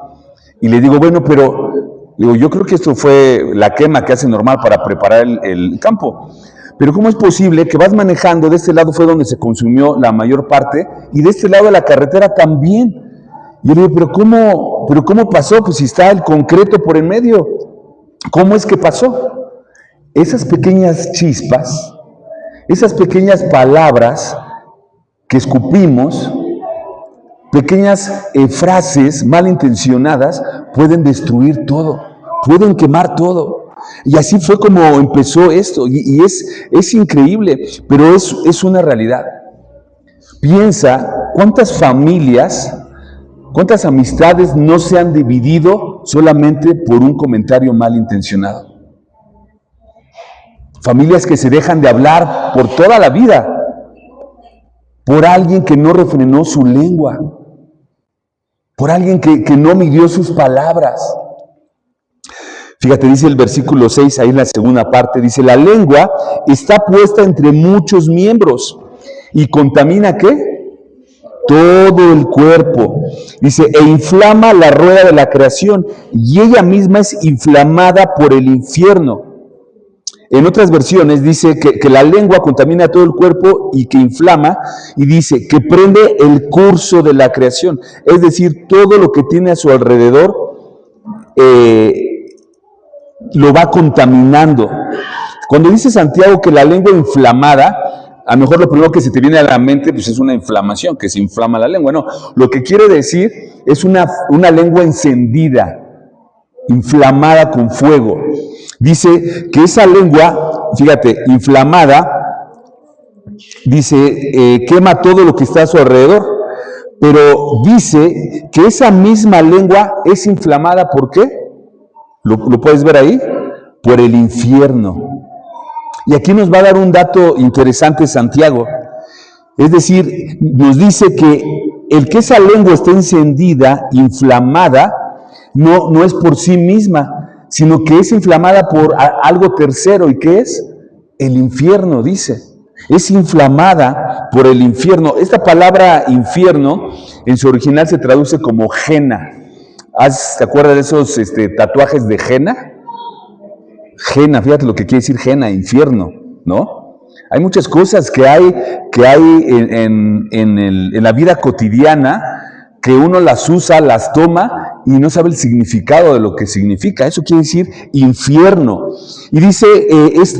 Y le digo, bueno, pero yo creo que esto fue la quema que hace normal para preparar el campo. Pero ¿cómo es posible que vas manejando? De este lado fue donde se consumió la mayor parte y de este lado de la carretera también. Y yo le digo, ¿pero cómo pasó? Pues si está el concreto por en medio. ¿Cómo es que pasó? Esas pequeñas chispas, esas pequeñas palabras que escupimos, pequeñas frases malintencionadas, pueden destruir todo, pueden quemar todo. Y así fue como empezó esto, y es increíble, pero es una realidad. Piensa cuántas familias, cuántas amistades no se han dividido solamente por un comentario malintencionado. Familias que se dejan de hablar por toda la vida, por alguien que no refrenó su lengua, por alguien que no midió sus palabras. Fíjate, dice el versículo 6, ahí en la segunda parte, dice, la lengua está puesta entre muchos miembros y contamina, ¿qué? Todo el cuerpo. Dice, e inflama la rueda de la creación y ella misma es inflamada por el infierno. En otras versiones dice que la lengua contamina todo el cuerpo y que inflama, y dice que prende el curso de la creación. Es decir, todo lo que tiene a su alrededor lo va contaminando. Cuando dice Santiago que la lengua inflamada, a lo mejor lo primero que se te viene a la mente pues es una inflamación, que se inflama la lengua. No, lo que quiere decir es una lengua encendida, inflamada con fuego. Dice que esa lengua, fíjate, inflamada, dice, quema todo lo que está a su alrededor, pero dice que esa misma lengua es inflamada, ¿por qué? ¿Lo puedes ver ahí? Por el infierno. Y aquí nos va a dar un dato interesante Santiago. Es decir, nos dice que el que esa lengua esté encendida, inflamada, no es por sí misma, sino que es inflamada por algo tercero. ¿Y qué es? El infierno, dice. Es inflamada por el infierno. Esta palabra infierno, en su original se traduce como Jena. ¿Te acuerdas de esos tatuajes de Jena? Jena, fíjate lo que quiere decir Jena, infierno, ¿no? Hay muchas cosas que hay en la vida cotidiana que uno las usa, las toma y no sabe el significado de lo que significa. Eso quiere decir infierno. Y dice,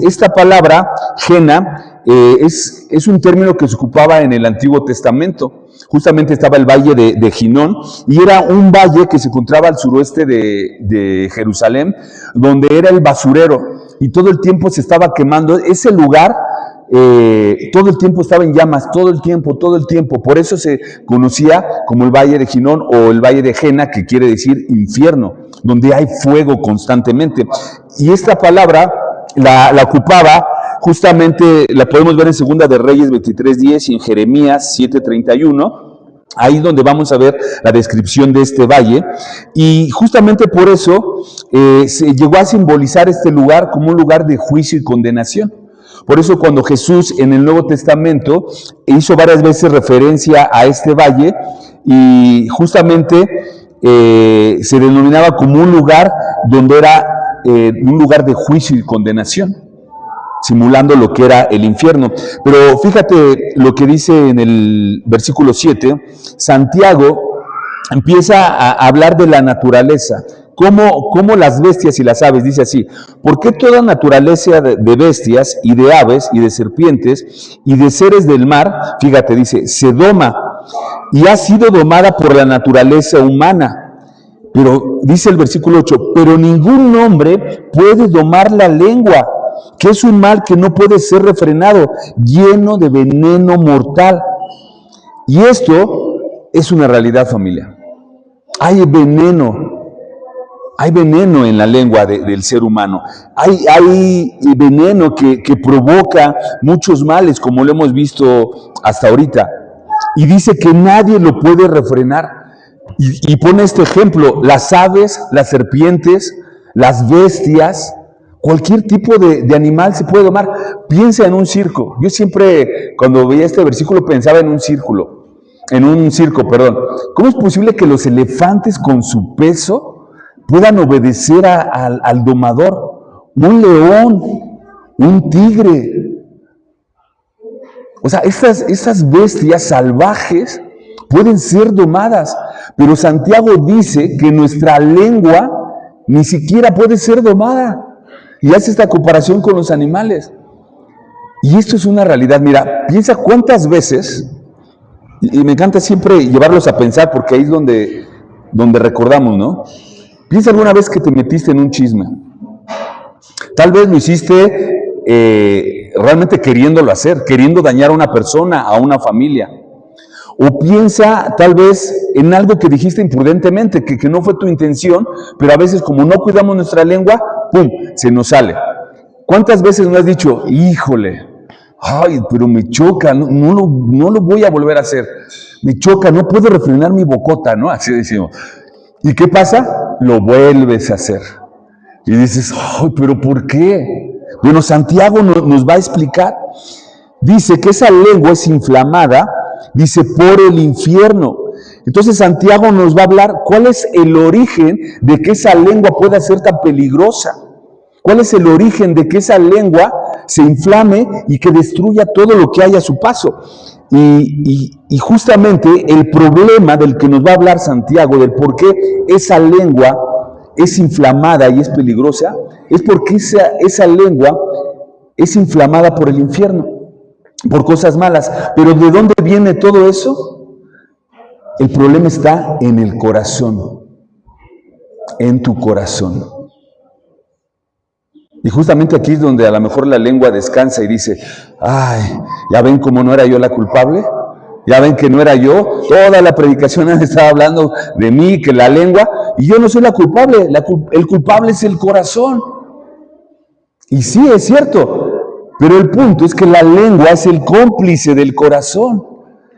esta palabra, Jena, es un término que se ocupaba en el Antiguo Testamento. Justamente estaba el valle de Ginón, y era un valle que se encontraba al suroeste de Jerusalén, donde era el basurero, y todo el tiempo se estaba quemando. Ese lugar todo el tiempo estaba en llamas, todo el tiempo. Por eso se conocía como el Valle de Ginón o el Valle de Jena, que quiere decir infierno, donde hay fuego constantemente. Y esta palabra la ocupaba, justamente la podemos ver en Segunda de Reyes 23:10 y en Jeremías 7:31. Ahí donde vamos a ver la descripción de este valle, y justamente por eso se llegó a simbolizar este lugar como un lugar de juicio y condenación. Por eso cuando Jesús en el Nuevo Testamento hizo varias veces referencia a este valle, y justamente se denominaba como un lugar donde era un lugar de juicio y condenación, simulando lo que era el infierno. Pero fíjate lo que dice en el versículo 7, Santiago empieza a hablar de la naturaleza, como las bestias y las aves, dice así: ¿por qué toda naturaleza de bestias y de aves y de serpientes y de seres del mar, fíjate, dice, se doma y ha sido domada por la naturaleza humana? Pero dice el versículo 8, pero ningún hombre puede domar la lengua, que es un mal que no puede ser refrenado, lleno de veneno mortal. Y esto es una realidad, familia. Hay veneno en la lengua del ser humano. Hay veneno que provoca muchos males, como lo hemos visto hasta ahorita. Y dice que nadie lo puede refrenar. Y pone este ejemplo: las aves, las serpientes, las bestias, cualquier tipo de animal se puede domar. Piensa en un circo. Yo siempre, cuando veía este versículo, pensaba en un circo. ¿Cómo es posible que los elefantes con su peso puedan obedecer al domador? Un león, un tigre. O sea, estas bestias salvajes pueden ser domadas, pero Santiago dice que nuestra lengua ni siquiera puede ser domada, y hace esta comparación con los animales. Y esto es una realidad. Mira, piensa cuántas veces, y me encanta siempre llevarlos a pensar, porque ahí es donde recordamos, ¿no? Piensa alguna vez que te metiste en un chisme. Tal vez lo hiciste realmente queriéndolo hacer, queriendo dañar a una persona, a una familia. O piensa tal vez en algo que dijiste imprudentemente, que no fue tu intención, pero a veces como no cuidamos nuestra lengua, ¡pum!, se nos sale. ¿Cuántas veces no has dicho, híjole, ay, pero me choca, no lo voy a volver a hacer, me choca, no puedo refrenar mi bocota, ¿no? Así decimos. ¿Y qué pasa? Lo vuelves a hacer. Y dices, ay, pero ¿por qué? Bueno, Santiago nos va a explicar. Dice que esa lengua es inflamada, dice, por el infierno. Entonces Santiago nos va a hablar cuál es el origen de que esa lengua pueda ser tan peligrosa. ¿Cuál es el origen de que esa lengua se inflame y que destruya todo lo que hay a su paso? Y justamente el problema del que nos va a hablar Santiago, del por qué esa lengua es inflamada y es peligrosa, es porque esa lengua es inflamada por el infierno, por cosas malas. Pero ¿de dónde viene todo eso? El problema está en el corazón, en tu corazón. Y justamente aquí es donde a lo mejor la lengua descansa y dice, ay, ¿ya ven cómo no era yo la culpable? ¿Ya ven que no era yo? Toda la predicación han estado hablando de mí, que la lengua, y yo no soy la culpable, el culpable es el corazón. Y sí, es cierto, pero el punto es que la lengua es el cómplice del corazón.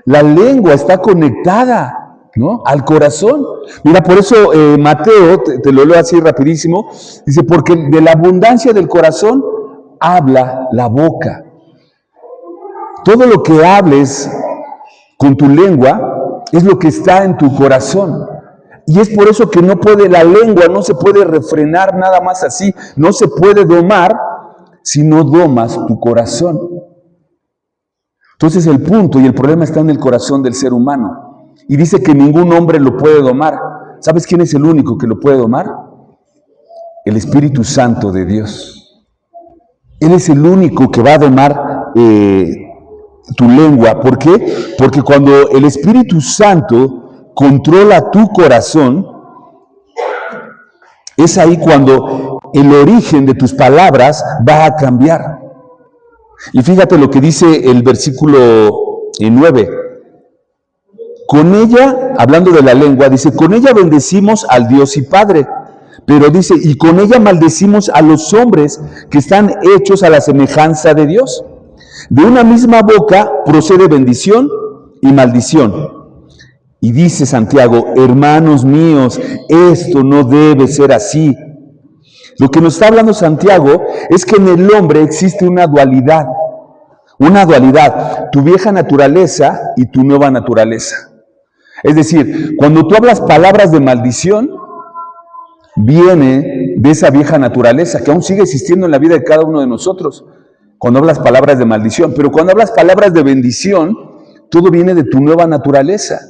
La lengua está conectada, ¿no?, al corazón. Mira, por eso Mateo, te lo leo así rapidísimo, dice, porque de la abundancia del corazón habla la boca. Todo lo que hables con tu lengua es lo que está en tu corazón. Y es por eso que la lengua no se puede refrenar nada más así, no se puede domar si no domas tu corazón. Entonces el punto y el problema está en el corazón del ser humano. Y dice que ningún hombre lo puede domar. ¿Sabes quién es el único que lo puede domar? El Espíritu Santo de Dios. Él es el único que va a domar tu lengua. ¿Por qué? Porque cuando el Espíritu Santo controla tu corazón, es ahí cuando el origen de tus palabras va a cambiar. Y fíjate lo que dice el versículo 9. Con ella, hablando de la lengua, dice, con ella bendecimos al Dios y Padre, Pero dice, y con ella maldecimos a los hombres que están hechos a la semejanza de Dios. De una misma boca procede bendición y maldición. Y dice Santiago, hermanos míos, esto no debe ser así. Lo que nos está hablando Santiago es que en el hombre existe una dualidad, tu vieja naturaleza y tu nueva naturaleza. Es decir, cuando tú hablas palabras de maldición, viene de esa vieja naturaleza que aún sigue existiendo en la vida de cada uno de nosotros, cuando hablas palabras de maldición. Pero cuando hablas palabras de bendición, todo viene de tu nueva naturaleza,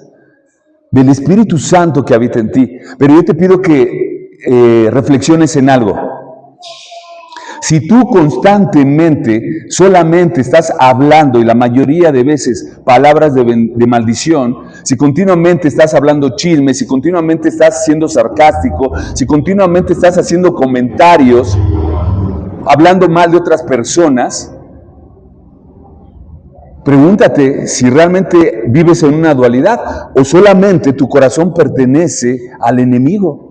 del Espíritu Santo que habita en ti. Pero yo te pido que reflexiones en algo. Si tú constantemente solamente estás hablando, y la mayoría de veces, palabras de maldición, si continuamente estás hablando chismes, si continuamente estás siendo sarcástico, si continuamente estás haciendo comentarios, hablando mal de otras personas, pregúntate si realmente vives en una dualidad o solamente tu corazón pertenece al enemigo,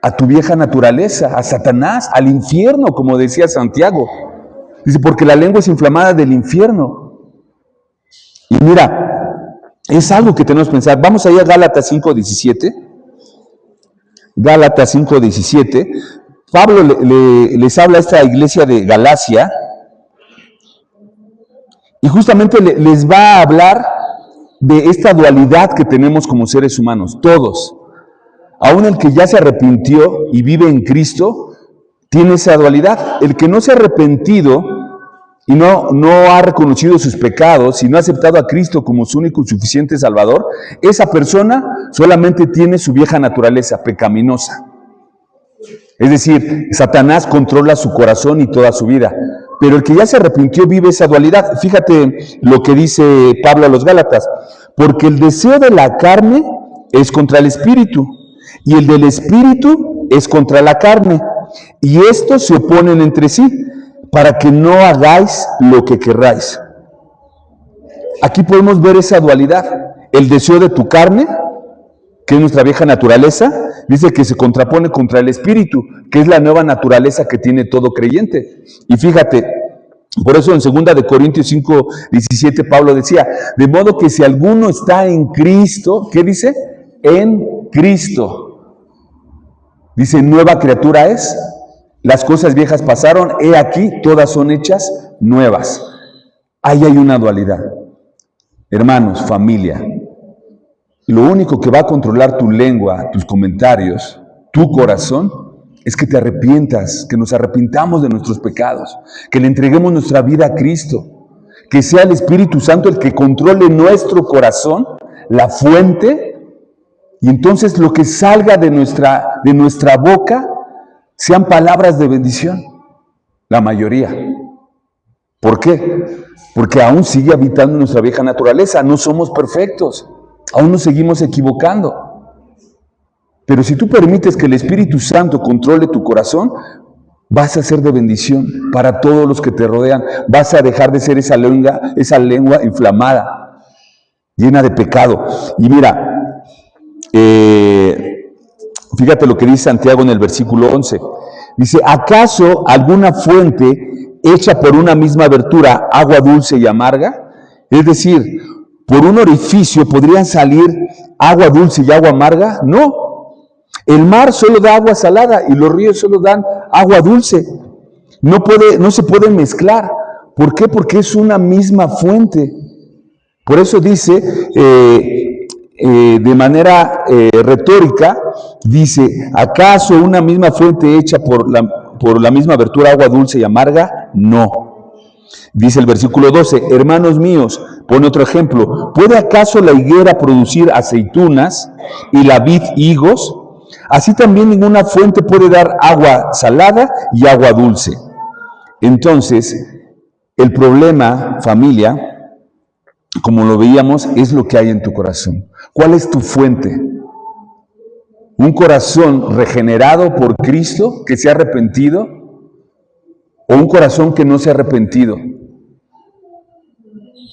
a tu vieja naturaleza, a Satanás, al infierno, como decía Santiago. Dice, porque la lengua es inflamada del infierno. Y mira, es algo que tenemos que pensar. Vamos allá a Gálatas 5:17. Gálatas 5:17. Pablo les habla a esta iglesia de Galacia y justamente les va a hablar de esta dualidad que tenemos como seres humanos, todos. Aún el que ya se arrepintió y vive en Cristo, tiene esa dualidad. El que no se ha arrepentido y no ha reconocido sus pecados y no ha aceptado a Cristo como su único y suficiente Salvador, esa persona solamente tiene su vieja naturaleza pecaminosa. Es decir, Satanás controla su corazón y toda su vida. Pero el que ya se arrepintió vive esa dualidad. Fíjate lo que dice Pablo a los Gálatas. Porque el deseo de la carne es contra el Espíritu, y el del Espíritu es contra la carne. Y estos se oponen entre sí, para que no hagáis lo que querráis. Aquí podemos ver esa dualidad. El deseo de tu carne, que es nuestra vieja naturaleza, dice que se contrapone contra el Espíritu, que es la nueva naturaleza que tiene todo creyente. Y fíjate, por eso en 2 Corintios 5:17 Pablo decía, de modo que si alguno está en Cristo, ¿qué dice? En Cristo. Dice, nueva criatura es, las cosas viejas pasaron, he aquí, todas son hechas nuevas. Ahí hay una dualidad. Hermanos, familia, lo único que va a controlar tu lengua, tus comentarios, tu corazón, es que te arrepientas, que nos arrepintamos de nuestros pecados, que le entreguemos nuestra vida a Cristo, que sea el Espíritu Santo el que controle nuestro corazón, la fuente. Y entonces lo que salga de nuestra boca sean palabras de bendición, la mayoría. ¿Por qué? Porque aún sigue habitando nuestra vieja naturaleza, no somos perfectos, aún nos seguimos equivocando. Pero si tú permites que el Espíritu Santo controle tu corazón, vas a ser de bendición para todos los que te rodean, vas a dejar de ser esa lengua inflamada, llena de pecado. Y mira, fíjate lo que dice Santiago en el versículo 11. Dice, ¿acaso alguna fuente hecha por una misma abertura, agua dulce y amarga? Es decir, ¿por un orificio podrían salir agua dulce y agua amarga? No. El mar solo da agua salada y los ríos solo dan agua dulce. No se pueden mezclar. ¿Por qué? Porque es una misma fuente. Por eso dice, de manera retórica, dice, ¿acaso una misma fuente hecha por la misma abertura, agua dulce y amarga? No. Dice el versículo 12, hermanos míos, pone otro ejemplo, ¿puede acaso la higuera producir aceitunas y la vid higos? Así también ninguna fuente puede dar agua salada y agua dulce. Entonces, el problema, familia, como lo veíamos, es lo que hay en tu corazón. ¿Cuál es tu fuente? ¿Un corazón regenerado por Cristo, que se ha arrepentido? ¿O un corazón que no se ha arrepentido?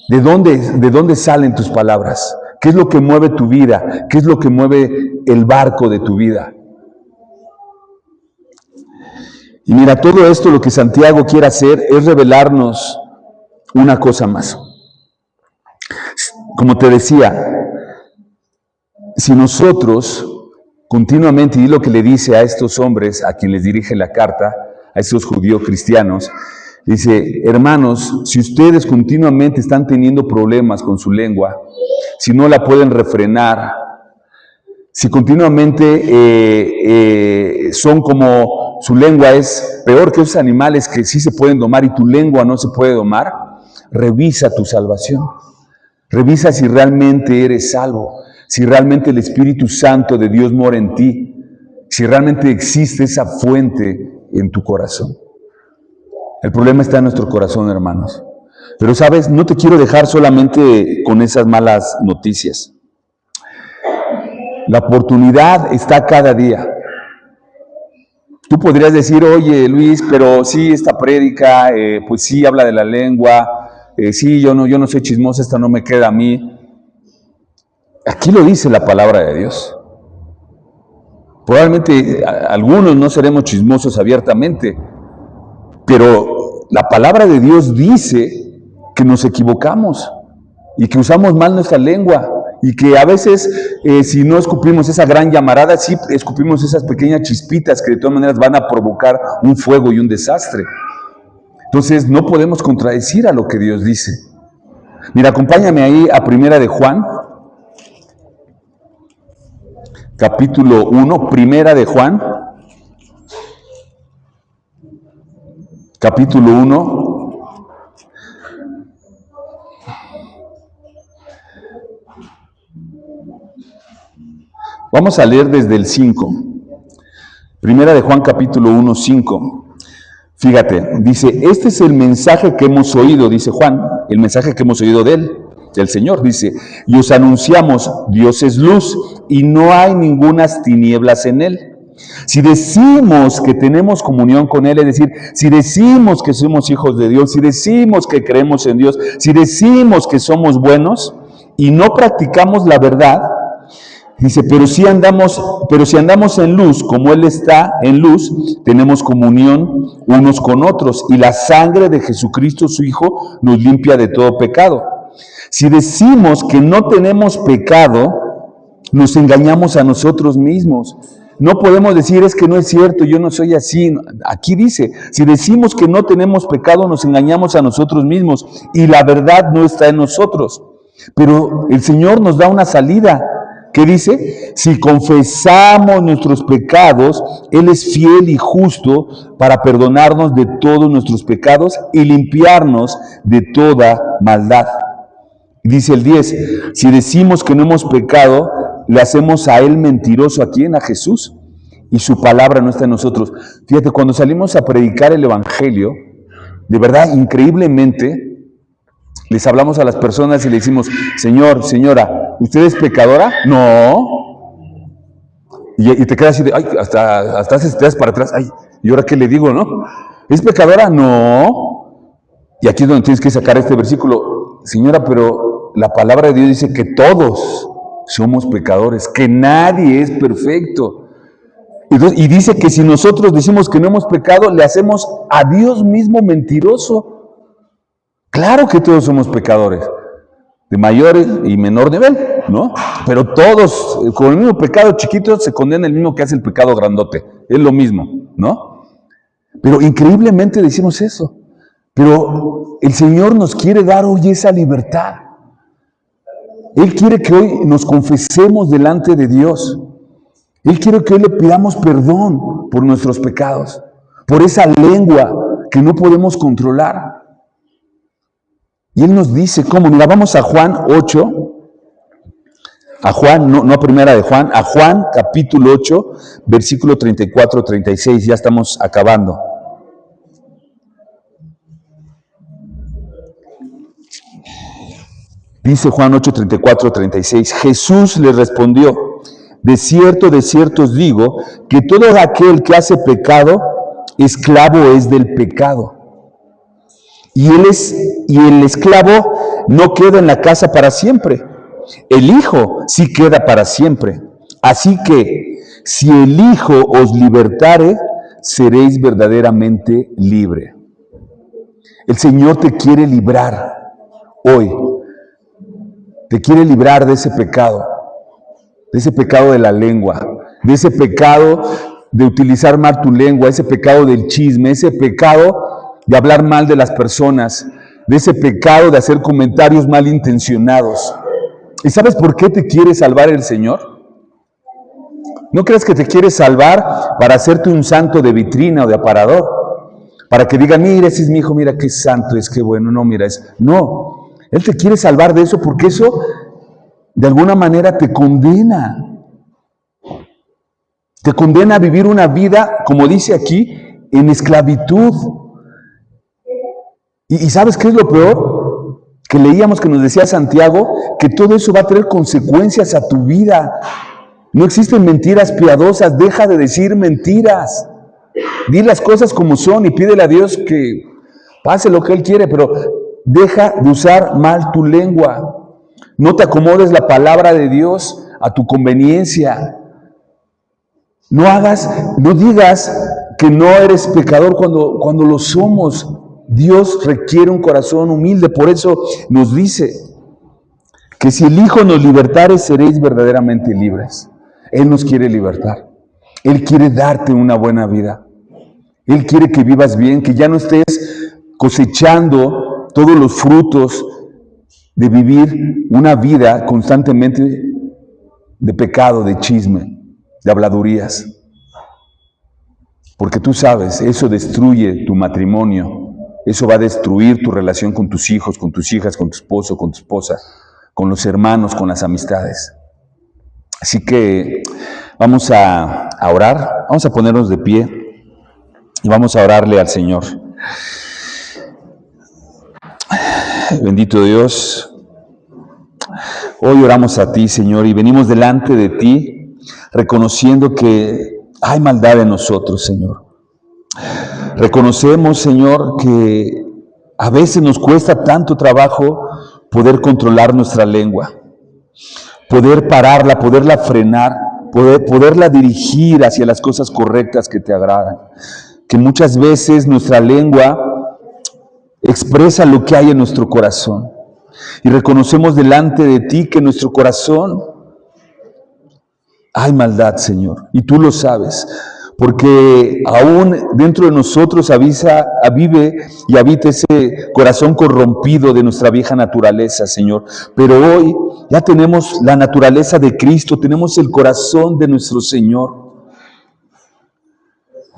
¿De dónde salen tus palabras? ¿Qué es lo que mueve tu vida? ¿Qué es lo que mueve el barco de tu vida? Y mira, todo esto lo que Santiago quiere hacer es revelarnos una cosa más. Como te decía, si nosotros continuamente, y lo que le dice a estos hombres, a quien les dirige la carta, a estos judíos cristianos, dice, hermanos, si ustedes continuamente están teniendo problemas con su lengua, si no la pueden refrenar, si continuamente son como, su lengua es peor que esos animales que sí se pueden domar y tu lengua no se puede domar, revisa tu salvación. Revisa si realmente eres salvo, si realmente el Espíritu Santo de Dios mora en ti, si realmente existe esa fuente en tu corazón. El problema está en nuestro corazón, hermanos. Pero, ¿sabes? No te quiero dejar solamente con esas malas noticias. La oportunidad está cada día. Tú podrías decir, oye, Luis, pero sí, esta prédica, pues sí, habla de la lengua, sí, yo no soy chismoso, esta no me queda a mí. Aquí lo dice la palabra de Dios. Probablemente algunos no seremos chismosos abiertamente, pero la palabra de Dios dice que nos equivocamos y que usamos mal nuestra lengua y que a veces si no escupimos esa gran llamarada, sí escupimos esas pequeñas chispitas que de todas maneras van a provocar un fuego y un desastre. Entonces no podemos contradecir a lo que Dios dice. Mira, acompáñame ahí a Primera de Juan, capítulo 1, Primera de Juan, capítulo 1, vamos a leer desde el 5, Primera de Juan, capítulo 1, 5. Fíjate, dice, este es el mensaje que hemos oído, dice Juan, el mensaje que hemos oído de él, del Señor, dice, y os anunciamos, Dios es luz y no hay ningunas tinieblas en él. Si decimos que tenemos comunión con él, es decir, si decimos que somos hijos de Dios, si decimos que creemos en Dios, si decimos que somos buenos y no practicamos la verdad, dice, pero si andamos en luz, como Él está en luz, tenemos comunión unos con otros, y la sangre de Jesucristo, su Hijo, nos limpia de todo pecado. Si decimos que no tenemos pecado, nos engañamos a nosotros mismos. No podemos decir, es que no es cierto, yo no soy así. Aquí dice, si decimos que no tenemos pecado, nos engañamos a nosotros mismos, y la verdad no está en nosotros. Pero el Señor nos da una salida. ¿Qué dice? Si confesamos nuestros pecados, Él es fiel y justo para perdonarnos de todos nuestros pecados y limpiarnos de toda maldad. Dice el 10, si decimos que no hemos pecado, le hacemos a Él mentiroso. ¿A quién? A Jesús. Y su palabra no está en nosotros. Fíjate, cuando salimos a predicar el Evangelio, de verdad, increíblemente, les hablamos a las personas y le decimos, Señor, señora, ¿usted es pecadora? No. Y te quedas así de, ay, hasta te das para atrás, ay, ¿y ahora qué le digo, no? ¿Es pecadora? No. Y aquí es donde tienes que sacar este versículo, señora, pero la palabra de Dios dice que todos somos pecadores, que nadie es perfecto. Entonces, y dice que si nosotros decimos que no hemos pecado, le hacemos a Dios mismo mentiroso. Claro que todos somos pecadores, de mayor y menor nivel, ¿no? Pero todos, con el mismo pecado chiquito, se condena el mismo que hace el pecado grandote. Es lo mismo, ¿no? Pero increíblemente decimos eso. Pero el Señor nos quiere dar hoy esa libertad. Él quiere que hoy nos confesemos delante de Dios. Él quiere que hoy le pidamos perdón por nuestros pecados, por esa lengua que no podemos controlar. Y Él nos dice cómo. Mira, vamos a Juan 8, a Juan, no a Primera de Juan, a Juan capítulo 8, versículo 34-36, ya estamos acabando. Dice Juan 8, 34-36, Jesús le respondió, de cierto os digo, que todo aquel que hace pecado, esclavo es del pecado. Y el esclavo no queda en la casa para siempre. El Hijo sí queda para siempre. Así que, si el Hijo os libertare, seréis verdaderamente libre. El Señor te quiere librar hoy. Te quiere librar de ese pecado de la lengua, de ese pecado de utilizar mal tu lengua, ese pecado del chisme, ese pecado de hablar mal de las personas, de ese pecado de hacer comentarios malintencionados. ¿Y sabes por qué te quiere salvar el Señor? No creas que te quiere salvar para hacerte un santo de vitrina o de aparador, para que digan, mira, ese es mi hijo, mira qué santo es, qué bueno. No, mira, no, Él te quiere salvar de eso porque eso de alguna manera te condena. Te condena a vivir una vida, como dice aquí, en esclavitud. ¿Y sabes qué es lo peor? Que leíamos, que nos decía Santiago, que todo eso va a traer consecuencias a tu vida. No existen mentiras piadosas, deja de decir mentiras. Di las cosas como son y pídele a Dios que pase lo que Él quiere, pero deja de usar mal tu lengua. No te acomodes la palabra de Dios a tu conveniencia. No digas que no eres pecador cuando lo somos. Dios requiere un corazón humilde. Por eso nos dice que si el Hijo nos libertare, seréis verdaderamente libres. Él nos quiere libertar. Él quiere darte una buena vida. Él quiere que vivas bien, que ya no estés cosechando todos los frutos de vivir una vida constantemente de pecado, de chisme, de habladurías. Porque tú sabes, eso destruye tu matrimonio, eso va a destruir tu relación con tus hijos, con tus hijas, con tu esposo, con tu esposa, con los hermanos, con las amistades. Así que vamos a orar, vamos a ponernos de pie y vamos a orarle al Señor. Bendito Dios, hoy oramos a ti, Señor, y venimos delante de ti reconociendo que hay maldad en nosotros, Señor. Reconocemos, Señor, que a veces nos cuesta tanto trabajo poder controlar nuestra lengua, poder pararla, poderla frenar, poderla dirigir hacia las cosas correctas que te agradan. Que muchas veces nuestra lengua expresa lo que hay en nuestro corazón. Y reconocemos delante de ti que en nuestro corazón hay maldad, Señor. Y tú lo sabes. Porque aún dentro de nosotros vive y habita ese corazón corrompido de nuestra vieja naturaleza, Señor. Pero hoy ya tenemos la naturaleza de Cristo, tenemos el corazón de nuestro Señor.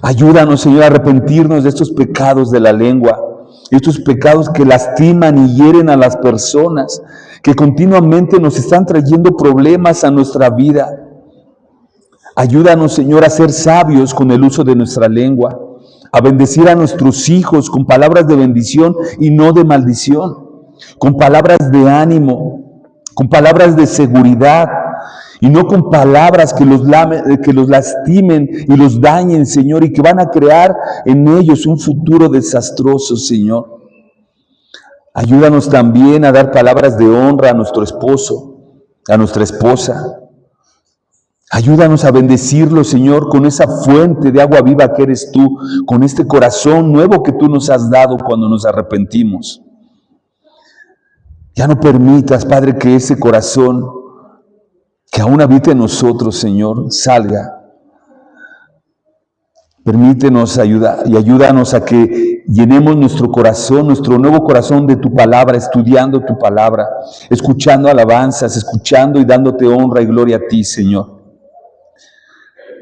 Ayúdanos, Señor, a arrepentirnos de estos pecados de la lengua, estos pecados que lastiman y hieren a las personas, que continuamente nos están trayendo problemas a nuestra vida. Ayúdanos, Señor, a ser sabios con el uso de nuestra lengua, a bendecir a nuestros hijos con palabras de bendición y no de maldición, con palabras de ánimo, con palabras de seguridad y no con palabras que los lastimen y los dañen, Señor, y que van a crear en ellos un futuro desastroso, Señor. Ayúdanos también a dar palabras de honra a nuestro esposo, a nuestra esposa. Ayúdanos a bendecirlo, Señor, con esa fuente de agua viva que eres tú, con este corazón nuevo que tú nos has dado cuando nos arrepentimos. Ya no permitas, Padre, que ese corazón que aún habita en nosotros, Señor, salga. Permítenos ayúdanos a que llenemos nuestro corazón, nuestro nuevo corazón de tu palabra, estudiando tu palabra, escuchando alabanzas, escuchando y dándote honra y gloria a ti, Señor.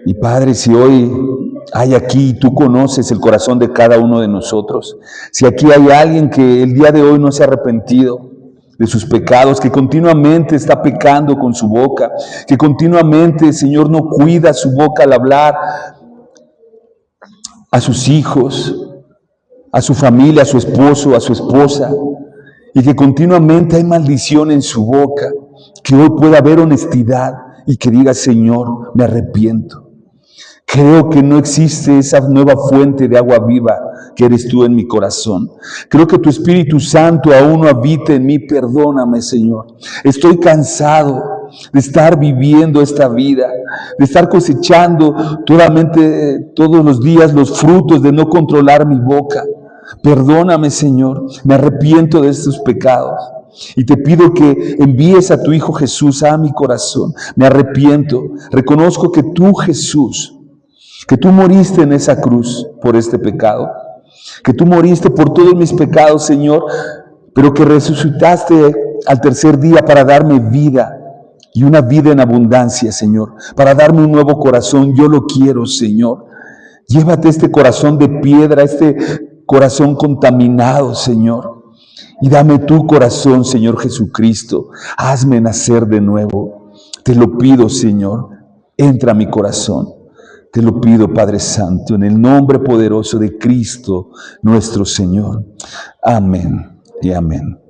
Y Padre, si hoy hay aquí, tú conoces el corazón de cada uno de nosotros, si aquí hay alguien que el día de hoy no se ha arrepentido de sus pecados, que continuamente está pecando con su boca, que continuamente, Señor, no cuida su boca al hablar a sus hijos, a su familia, a su esposo, a su esposa, y que continuamente hay maldición en su boca, que hoy pueda haber honestidad y que diga, Señor, me arrepiento. Creo que no existe esa nueva fuente de agua viva que eres tú en mi corazón. Creo que tu Espíritu Santo aún no habita en mí. Perdóname, Señor. Estoy cansado de estar viviendo esta vida, de estar cosechando todos los días los frutos de no controlar mi boca. Perdóname, Señor, me arrepiento de estos pecados. Y te pido que envíes a tu Hijo Jesús a mi corazón. Me arrepiento, reconozco que tú, Jesús, que tú moriste en esa cruz por este pecado, que tú moriste por todos mis pecados, Señor, pero que resucitaste al tercer día para darme vida y una vida en abundancia, Señor, para darme un nuevo corazón. Yo lo quiero, Señor. Llévate este corazón de piedra, este corazón contaminado, Señor, y dame tu corazón, Señor Jesucristo. Hazme nacer de nuevo. Te lo pido, Señor. Entra a mi corazón. Te lo pido, Padre Santo, en el nombre poderoso de Cristo, nuestro Señor. Amén y amén.